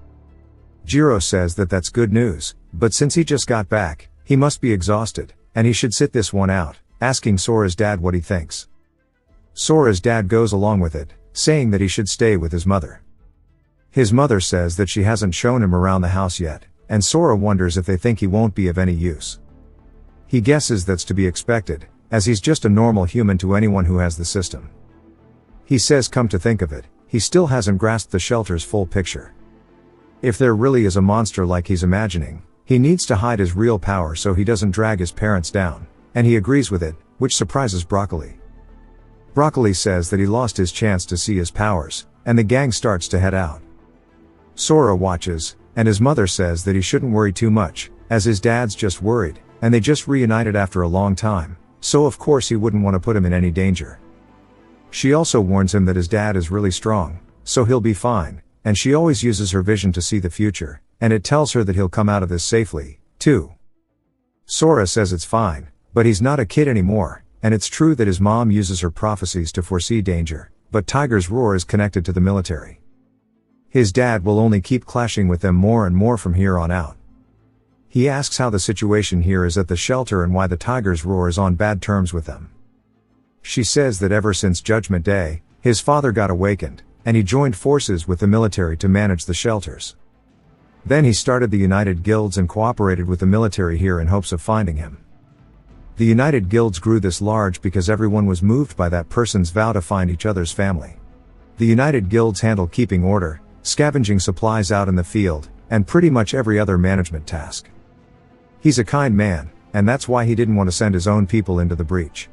Jiro says that that's good news, but since he just got back, he must be exhausted, and he should sit this one out, asking Sora's dad what he thinks. Sora's dad goes along with it, saying that he should stay with his mother. His mother says that she hasn't shown him around the house yet, and Sora wonders if they think he won't be of any use. He guesses that's to be expected, as he's just a normal human to anyone who has the system. He says come to think of it, he still hasn't grasped the shelter's full picture. If there really is a monster like he's imagining, he needs to hide his real power so he doesn't drag his parents down, and he agrees with it, which surprises Broccoli. Broccoli says that he lost his chance to see his powers, and the gang starts to head out. Sora watches, and his mother says that he shouldn't worry too much, as his dad's just worried, and they just reunited after a long time, so of course he wouldn't want to put him in any danger. She also warns him that his dad is really strong, so he'll be fine, and she always uses her vision to see the future, and it tells her that he'll come out of this safely, too. Sora says it's fine, but he's not a kid anymore, and it's true that his mom uses her prophecies to foresee danger, but Tiger's Roar is connected to the military. His dad will only keep clashing with them more and more from here on out. He asks how the situation here is at the shelter and why the Tiger's Roar is on bad terms with them. She says that ever since Judgment Day, his father got awakened, and he joined forces with the military to manage the shelters. Then he started the United Guilds and cooperated with the military here in hopes of finding him. The United Guilds grew this large because everyone was moved by that person's vow to find each other's family. The United Guilds handle keeping order, scavenging supplies out in the field, and pretty much every other management task. He's a kind man, and that's why he didn't want to send his own people into the breach.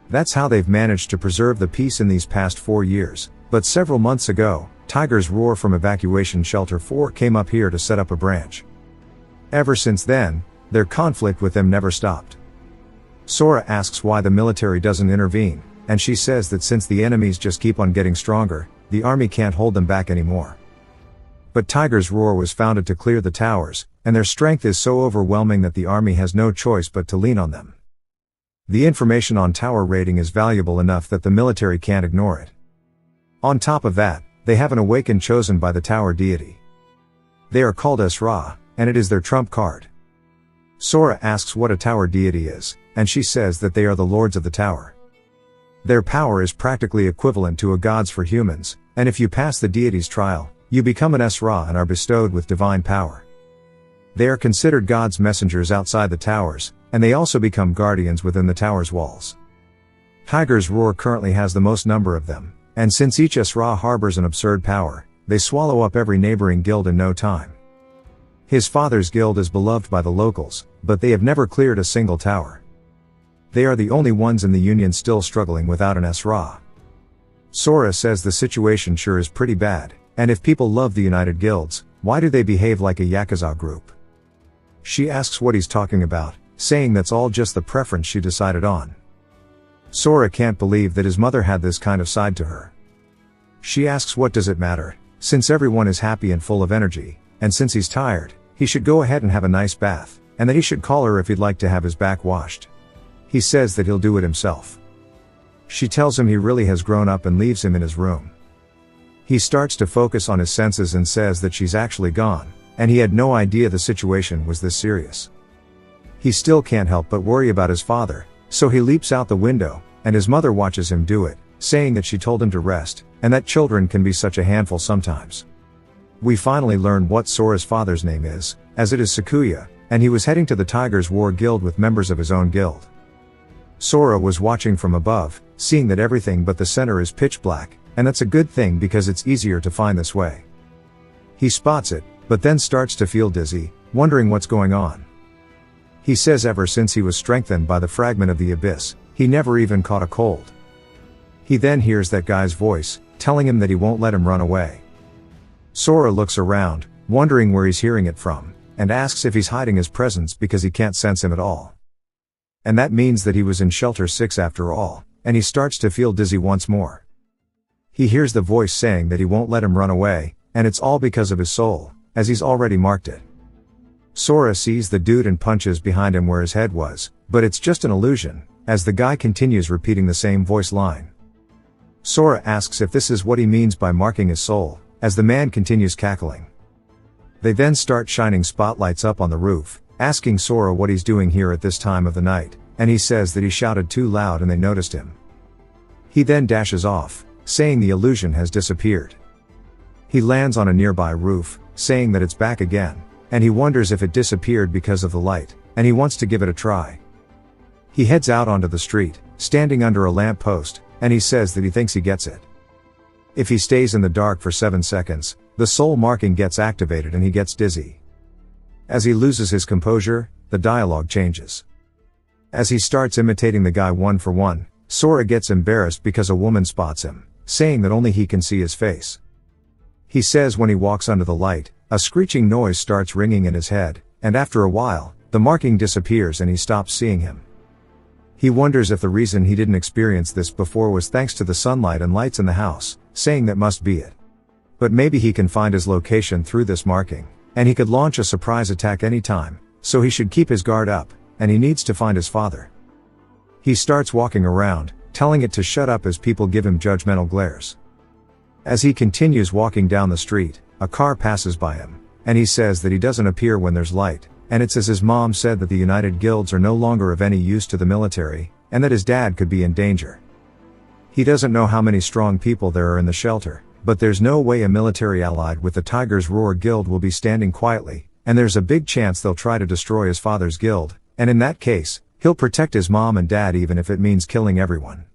That's how they've managed to preserve the peace in these past 4 years, but several months ago, Tiger's Roar from Evacuation Shelter 4 came up here to set up a branch. Ever since then, their conflict with them never stopped. Sora asks why the military doesn't intervene, and she says that since the enemies just keep on getting stronger, the army can't hold them back anymore. But Tiger's Roar was founded to clear the towers, and their strength is so overwhelming that the army has no choice but to lean on them. The information on tower raiding is valuable enough that the military can't ignore it. On top of that, they have an awakened chosen by the tower deity. They are called Esra, and it is their trump card. Sora asks what a tower deity is, and she says that they are the lords of the tower. Their power is practically equivalent to a god's for humans, and if you pass the deity's trial, you become an Esra and are bestowed with divine power. They are considered God's messengers outside the towers, and they also become guardians within the tower's walls. Tiger's Roar currently has the most number of them, and since each Esra harbors an absurd power, they swallow up every neighboring guild in no time. His father's guild is beloved by the locals, but they have never cleared a single tower. They are the only ones in the Union still struggling without an Esra. Sora says the situation sure is pretty bad, and if people love the United Guilds, why do they behave like a Yakuza group? She asks what he's talking about, saying that's all just the preference she decided on. Sora can't believe that his mother had this kind of side to her. She asks what does it matter, since everyone is happy and full of energy, and since he's tired, he should go ahead and have a nice bath, and that he should call her if he'd like to have his back washed. He says that he'll do it himself. She tells him he really has grown up and leaves him in his room. He starts to focus on his senses and says that she's actually gone, and he had no idea the situation was this serious. He still can't help but worry about his father, so he leaps out the window, and his mother watches him do it, saying that she told him to rest, and that children can be such a handful sometimes. We finally learn what Sora's father's name is, as it is Sakuya, and he was heading to the Tiger's War Guild with members of his own guild. Sora was watching from above, seeing that everything but the center is pitch black, and that's a good thing because it's easier to find this way. He spots it, but then starts to feel dizzy, wondering what's going on. He says ever since he was strengthened by the fragment of the abyss, he never even caught a cold. He then hears that guy's voice, telling him that he won't let him run away. Sora looks around, wondering where he's hearing it from, and asks if he's hiding his presence because he can't sense him at all. And that means that he was in Shelter 6 after all, and he starts to feel dizzy once more. He hears the voice saying that he won't let him run away, and it's all because of his soul, as he's already marked it. Sora sees the dude and punches behind him where his head was, but it's just an illusion, as the guy continues repeating the same voice line. Sora asks if this is what he means by marking his soul, as the man continues cackling. They then start shining spotlights up on the roof, asking Sora what he's doing here at this time of the night, and he says that he shouted too loud and they noticed him. He then dashes off, saying the illusion has disappeared. He lands on a nearby roof, saying that it's back again, and he wonders if it disappeared because of the light, and he wants to give it a try. He heads out onto the street, standing under a lamp post, and he says that he thinks he gets it. If he stays in the dark for 7 seconds, the soul marking gets activated and he gets dizzy. As he loses his composure, the dialogue changes. As he starts imitating the guy one for one, Sora gets embarrassed because a woman spots him, saying that only he can see his face. He says when he walks under the light, a screeching noise starts ringing in his head, and after a while, the marking disappears and he stops seeing him. He wonders if the reason he didn't experience this before was thanks to the sunlight and lights in the house, saying that must be it. But maybe he can find his location through this marking, and he could launch a surprise attack anytime, so he should keep his guard up, and he needs to find his father. He starts walking around, telling it to shut up as people give him judgmental glares. As he continues walking down the street, a car passes by him, and he says that he doesn't appear when there's light, and it's as his mom said that the United Guilds are no longer of any use to the military, and that his dad could be in danger. He doesn't know how many strong people there are in the shelter, but there's no way a military allied with the Tiger's Roar Guild will be standing quietly, and there's a big chance they'll try to destroy his father's guild, and in that case, he'll protect his mom and dad even if it means killing everyone.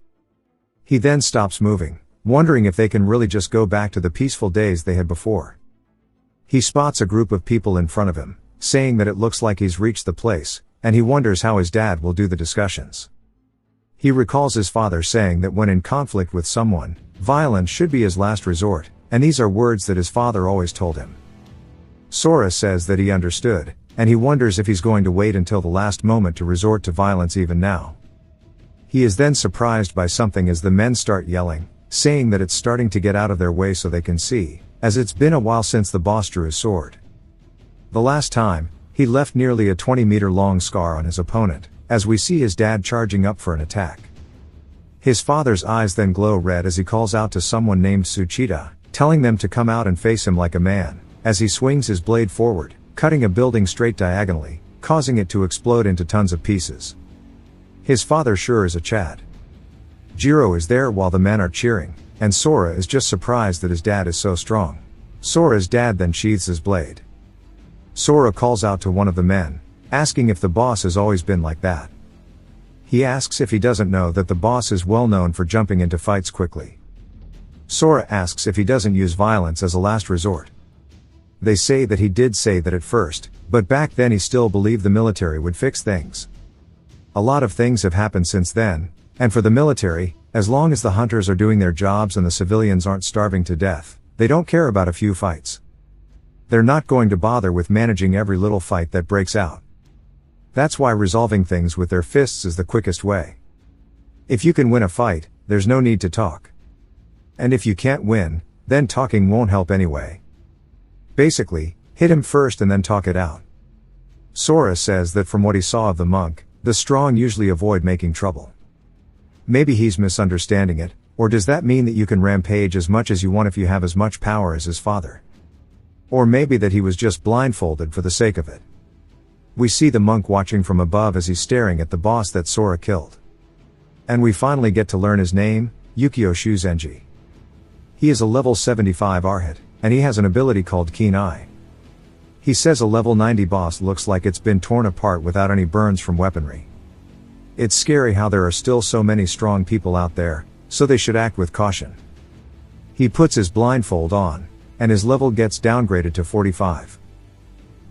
He then stops moving, wondering if they can really just go back to the peaceful days they had before. He spots a group of people in front of him, saying that it looks like he's reached the place, and he wonders how his dad will do the discussions. He recalls his father saying that when in conflict with someone, violence should be his last resort, and these are words that his father always told him. Sora says that he understood, and he wonders if he's going to wait until the last moment to resort to violence even now. He is then surprised by something as the men start yelling, saying that it's starting to get out of their way so they can see, as it's been a while since the boss drew his sword. The last time, he left nearly a 20-meter long scar on his opponent, as we see his dad charging up for an attack. His father's eyes then glow red as he calls out to someone named Suchita, telling them to come out and face him like a man, as he swings his blade forward, cutting a building straight diagonally, causing it to explode into tons of pieces. His father sure is a Chad. Jiro is there while the men are cheering, and Sora is just surprised that his dad is so strong. Sora's dad then sheathes his blade. Sora calls out to one of the men, asking if the boss has always been like that. He asks if he doesn't know that the boss is well known for jumping into fights quickly. Sora asks if he doesn't use violence as a last resort. They say that he did say that at first, but back then he still believed the military would fix things. A lot of things have happened since then, and for the military, as long as the hunters are doing their jobs and the civilians aren't starving to death, they don't care about a few fights. They're not going to bother with managing every little fight that breaks out. That's why resolving things with their fists is the quickest way. If you can win a fight, there's no need to talk. And if you can't win, then talking won't help anyway. Basically, hit him first and then talk it out. Sora says that from what he saw of the monk, the strong usually avoid making trouble. Maybe he's misunderstanding it, or does that mean that you can rampage as much as you want if you have as much power as his father? Or maybe that he was just blindfolded for the sake of it. We see the monk watching from above as he's staring at the boss that Sora killed. And we finally get to learn his name, Yukio Shuzenji. He is a level 75 Arhat, and he has an ability called Keen Eye. He says a level 90 boss looks like it's been torn apart without any burns from weaponry. It's scary how there are still so many strong people out there, so they should act with caution. He puts his blindfold on, and his level gets downgraded to 45.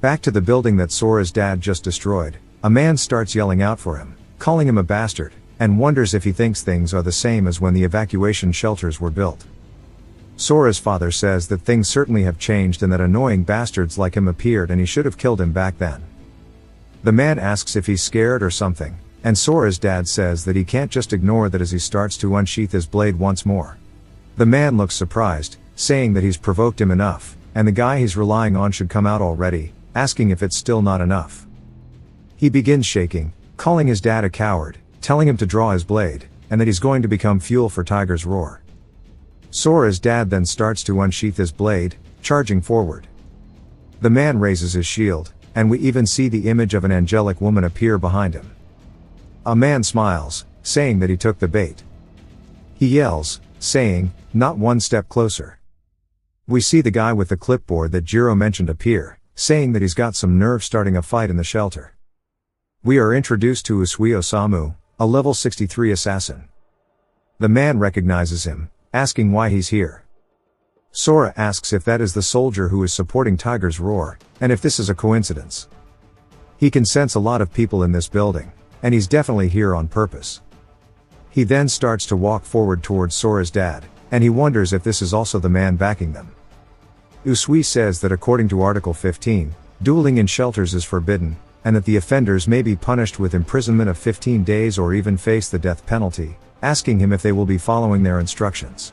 Back to the building that Sora's dad just destroyed, a man starts yelling out for him, calling him a bastard, and wonders if he thinks things are the same as when the evacuation shelters were built. Sora's father says that things certainly have changed and that annoying bastards like him appeared and he should have killed him back then. The man asks if he's scared or something, and Sora's dad says that he can't just ignore that as he starts to unsheath his blade once more. The man looks surprised, saying that he's provoked him enough, and the guy he's relying on should come out already, asking if it's still not enough. He begins shaking, calling his dad a coward, telling him to draw his blade, and that he's going to become fuel for Tiger's Roar. Sora's dad then starts to unsheath his blade, charging forward. The man raises his shield, and we even see the image of an angelic woman appear behind him. A man smiles, saying that he took the bait. He yells, saying, "Not one step closer." We see the guy with the clipboard that Jiro mentioned appear, saying that he's got some nerve starting a fight in the shelter. We are introduced to Usui Osamu, a level 63 assassin. The man recognizes him, asking why he's here. Sora asks if that is the soldier who is supporting Tiger's Roar, and if this is a coincidence. He can sense a lot of people in this building, and he's definitely here on purpose. He then starts to walk forward towards Sora's dad, and he wonders if this is also the man backing them. Usui says that according to Article 15, dueling in shelters is forbidden, and that the offenders may be punished with imprisonment of 15 days or even face the death penalty, asking him if they will be following their instructions.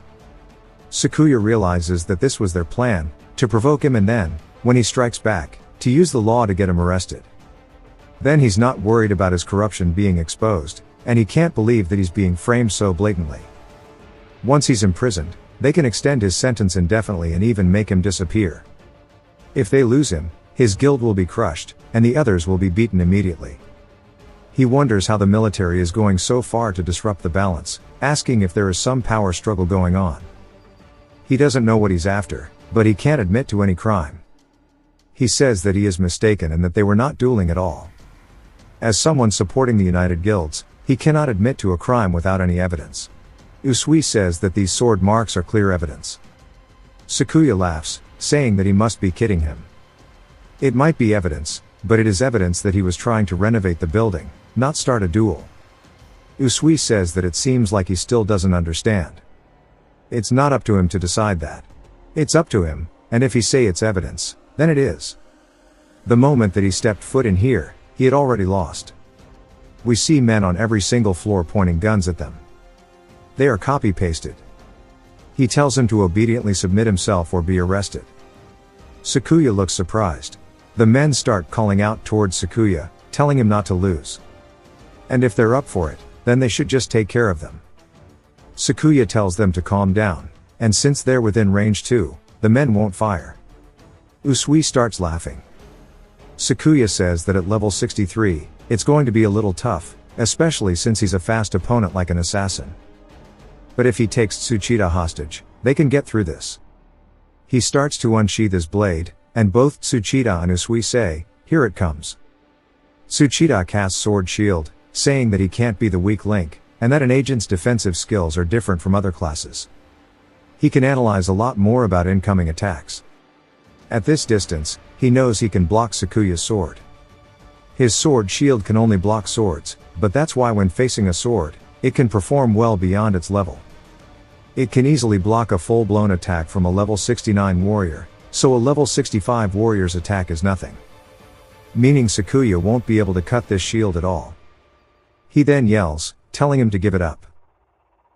Sakuya realizes that this was their plan, to provoke him and then, when he strikes back, to use the law to get him arrested. Then he's not worried about his corruption being exposed, and he can't believe that he's being framed so blatantly. Once he's imprisoned, they can extend his sentence indefinitely and even make him disappear. If they lose him, his guild will be crushed, and the others will be beaten immediately. He wonders how the military is going so far to disrupt the balance, asking if there is some power struggle going on. He doesn't know what he's after, but he can't admit to any crime. He says that he is mistaken and that they were not dueling at all. As someone supporting the United Guilds, he cannot admit to a crime without any evidence. Usui says that these sword marks are clear evidence. Sakuya laughs, saying that he must be kidding him. It might be evidence, but it is evidence that he was trying to renovate the building, not start a duel. Usui says that it seems like he still doesn't understand. It's not up to him to decide that. It's up to him, and if he say it's evidence, then it is. The moment that he stepped foot in here, he had already lost. We see men on every single floor pointing guns at them. They are copy-pasted. He tells him to obediently submit himself or be arrested. Sakuya looks surprised. The men start calling out towards Sakuya, telling him not to lose. And if they're up for it, then they should just take care of them. Sakuya tells them to calm down, and since they're within range too, the men won't fire. Usui starts laughing. Sakuya says that at level 63, it's going to be a little tough, especially since he's a fast opponent like an assassin. But if he takes Tsuchida hostage, they can get through this. He starts to unsheath his blade, and both Tsuchida and Usui say, "Here it comes." Tsuchida casts Sword Shield, saying that he can't be the weak link, and that an agent's defensive skills are different from other classes. He can analyze a lot more about incoming attacks. At this distance, he knows he can block Sakuya's sword. His sword shield can only block swords, but that's why when facing a sword, it can perform well beyond its level. It can easily block a full-blown attack from a level 69 warrior, so a level 65 warrior's attack is nothing. Meaning Sakuya won't be able to cut this shield at all. He then yells, telling him to give it up.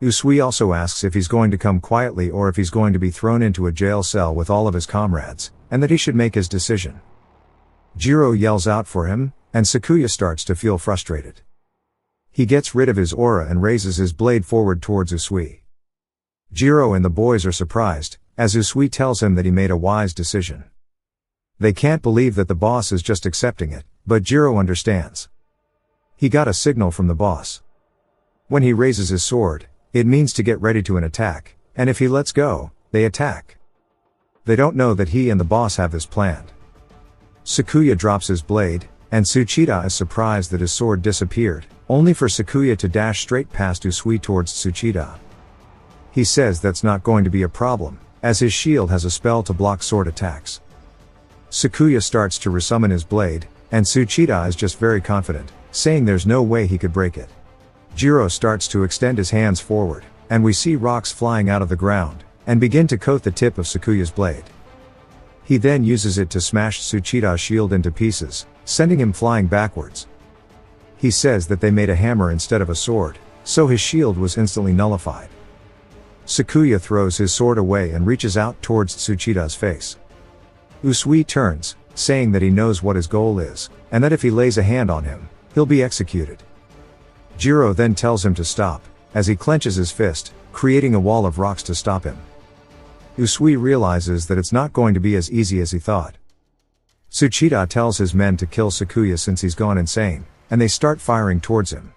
Usui also asks if he's going to come quietly or if he's going to be thrown into a jail cell with all of his comrades, and that he should make his decision. Jiro yells out for him, and Sakuya starts to feel frustrated. He gets rid of his aura and raises his blade forward towards Usui. Jiro and the boys are surprised, as Usui tells him that he made a wise decision. They can't believe that the boss is just accepting it, but Jiro understands. He got a signal from the boss. When he raises his sword, it means to get ready to an attack, and if he lets go, they attack. They don't know that he and the boss have this planned. Sakuya drops his blade, and Tsuchida is surprised that his sword disappeared, only for Sakuya to dash straight past Usui towards Tsuchida. He says that's not going to be a problem, as his shield has a spell to block sword attacks. Sakuya starts to resummon his blade, and Tsuchida is just very confident, saying there's no way he could break it. Jiro starts to extend his hands forward, and we see rocks flying out of the ground, and begin to coat the tip of Sakuya's blade. He then uses it to smash Tsuchida's shield into pieces, sending him flying backwards. He says that they made a hammer instead of a sword, so his shield was instantly nullified. Sakuya throws his sword away and reaches out towards Tsuchida's face. Usui turns, saying that he knows what his goal is, and that if he lays a hand on him, he'll be executed. Jiro then tells him to stop, as he clenches his fist, creating a wall of rocks to stop him. Usui realizes that it's not going to be as easy as he thought. Tsuchida tells his men to kill Sakuya since he's gone insane, and they start firing towards him.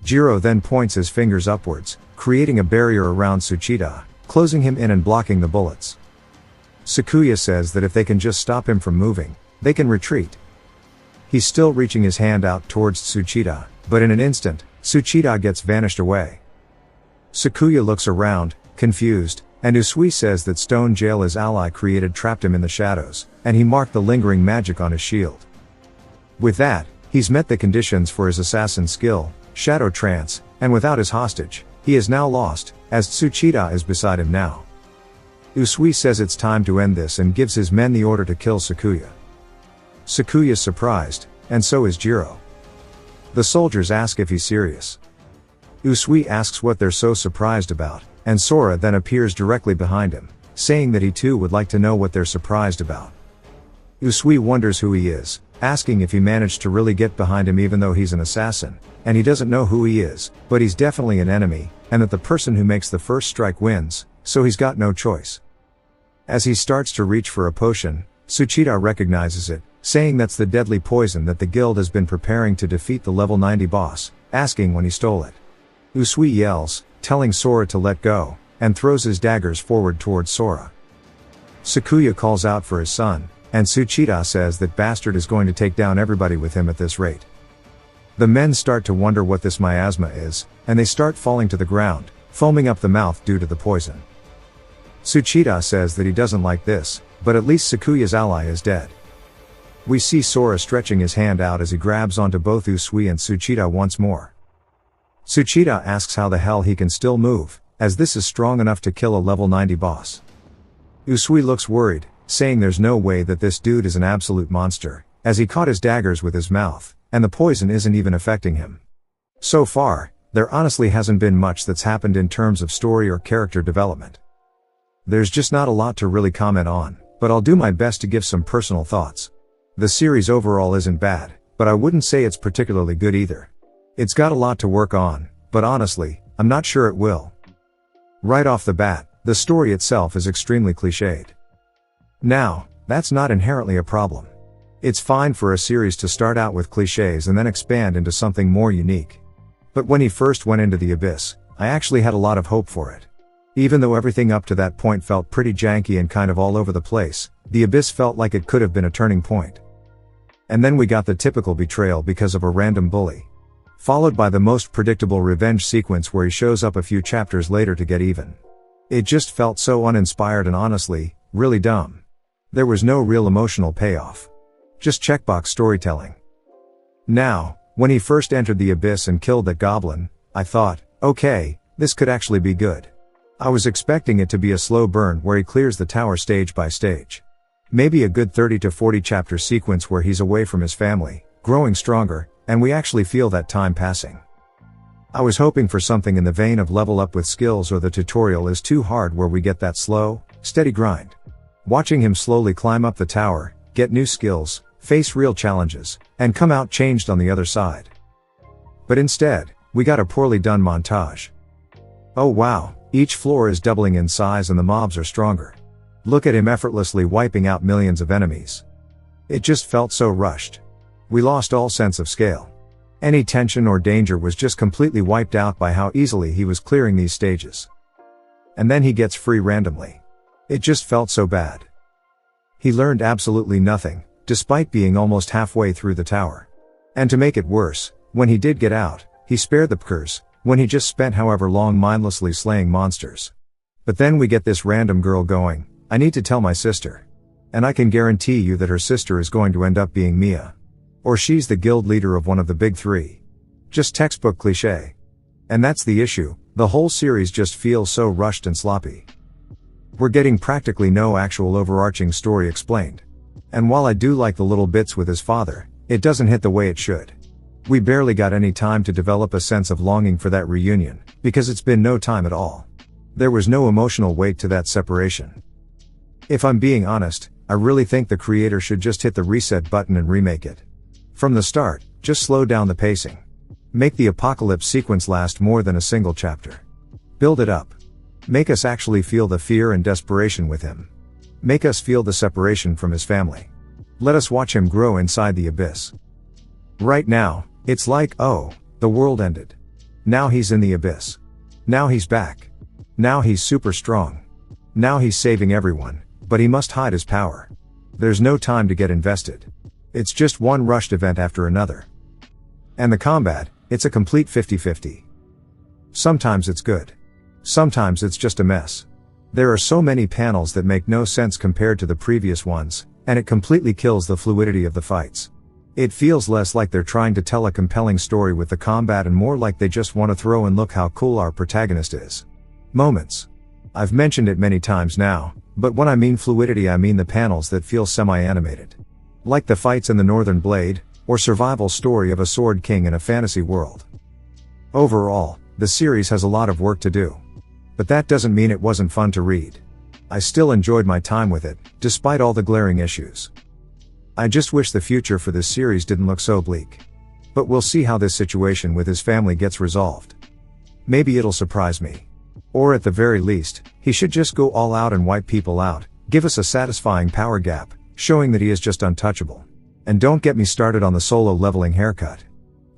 Jiro then points his fingers upwards, creating a barrier around Tsuchida, closing him in and blocking the bullets. Sakuya says that if they can just stop him from moving, they can retreat. He's still reaching his hand out towards Tsuchida, but in an instant, Tsuchida gets vanished away. Sakuya looks around, confused, and Usui says that Stone Jail his ally created trapped him in the shadows, and he marked the lingering magic on his shield. With that, he's met the conditions for his assassin skill, Shadow Trance, and without his hostage, he is now lost, as Tsuchida is beside him now. Usui says it's time to end this and gives his men the order to kill Sakuya. Sakuya's surprised, and so is Jiro. The soldiers ask if he's serious. Usui asks what they're so surprised about, and Sora then appears directly behind him, saying that he too would like to know what they're surprised about. Usui wonders who he is, asking if he managed to really get behind him even though he's an assassin, and he doesn't know who he is, but he's definitely an enemy, and that the person who makes the first strike wins, so he's got no choice. As he starts to reach for a potion, Tsuchida recognizes it, saying that's the deadly poison that the guild has been preparing to defeat the level 90 boss, asking when he stole it. Usui yells, telling Sora to let go, and throws his daggers forward towards Sora. Sakuya calls out for his son, and Tsuchida says that bastard is going to take down everybody with him at this rate. The men start to wonder what this miasma is, and they start falling to the ground, foaming up the mouth due to the poison. Tsuchida says that he doesn't like this, but at least Sakuya's ally is dead. We see Sora stretching his hand out as he grabs onto both Usui and Tsuchida once more. Tsuchida asks how the hell he can still move, as this is strong enough to kill a level 90 boss. Usui looks worried, saying there's no way that this dude is an absolute monster, as he caught his daggers with his mouth, and the poison isn't even affecting him. So far, there honestly hasn't been much that's happened in terms of story or character development. There's just not a lot to really comment on, but I'll do my best to give some personal thoughts. The series overall isn't bad, but I wouldn't say it's particularly good either. It's got a lot to work on, but honestly, I'm not sure it will. Right off the bat, the story itself is extremely cliched. Now, that's not inherently a problem. It's fine for a series to start out with cliches and then expand into something more unique. But when he first went into the abyss, I actually had a lot of hope for it. Even though everything up to that point felt pretty janky and kind of all over the place, the abyss felt like it could have been a turning point. And then we got the typical betrayal because of a random bully. Followed by the most predictable revenge sequence where he shows up a few chapters later to get even. It just felt so uninspired and honestly, really dumb. There was no real emotional payoff. Just checkbox storytelling. Now, when he first entered the abyss and killed that goblin, I thought, okay, this could actually be good. I was expecting it to be a slow burn where he clears the tower stage by stage. Maybe a good 30 to 40 chapter sequence where he's away from his family, growing stronger, and we actually feel that time passing. I was hoping for something in the vein of Level Up with Skills or The Tutorial is Too Hard where we get that slow, steady grind. Watching him slowly climb up the tower, get new skills, face real challenges, and come out changed on the other side. But instead, we got a poorly done montage. Oh wow, each floor is doubling in size and the mobs are stronger. Look at him effortlessly wiping out millions of enemies. It just felt so rushed. We lost all sense of scale. Any tension or danger was just completely wiped out by how easily he was clearing these stages. And then he gets free randomly. It just felt so bad. He learned absolutely nothing, despite being almost halfway through the tower. And to make it worse, when he did get out, he spared the pkers, when he just spent however long mindlessly slaying monsters. But then we get this random girl going, I need to tell my sister. And I can guarantee you that her sister is going to end up being Mia. Or she's the guild leader of one of the big three. Just textbook cliché. And that's the issue, the whole series just feels so rushed and sloppy. We're getting practically no actual overarching story explained. And while I do like the little bits with his father, it doesn't hit the way it should. We barely got any time to develop a sense of longing for that reunion, because it's been no time at all. There was no emotional weight to that separation. If I'm being honest, I really think the creator should just hit the reset button and remake it. From the start, just slow down the pacing. Make the apocalypse sequence last more than a single chapter. Build it up. Make us actually feel the fear and desperation with him. Make us feel the separation from his family. Let us watch him grow inside the abyss. Right now, it's like, oh, the world ended. Now he's in the abyss. Now he's back. Now he's super strong. Now he's saving everyone, but he must hide his power. There's no time to get invested. It's just one rushed event after another. And the combat, it's a complete 50-50. Sometimes it's good. Sometimes it's just a mess. There are so many panels that make no sense compared to the previous ones, and it completely kills the fluidity of the fights. It feels less like they're trying to tell a compelling story with the combat and more like they just want to throw in "look how cool our protagonist is" moments. I've mentioned it many times now, but when I mean fluidity I mean the panels that feel semi-animated. Like the fights in the Northern Blade, or survival story of a sword king in a fantasy world. Overall, the series has a lot of work to do. But that doesn't mean it wasn't fun to read. I still enjoyed my time with it, despite all the glaring issues. I just wish the future for this series didn't look so bleak. But we'll see how this situation with his family gets resolved. Maybe it'll surprise me. Or at the very least, he should just go all out and wipe people out, give us a satisfying power gap, showing that he is just untouchable. And don't get me started on the solo leveling haircut.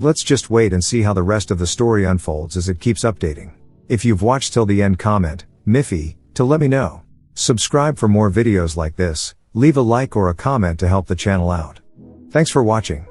Let's just wait and see how the rest of the story unfolds as it keeps updating. If you've watched till the end, comment, Miffy, to let me know. Subscribe for more videos like this, leave a like or a comment to help the channel out. Thanks for watching.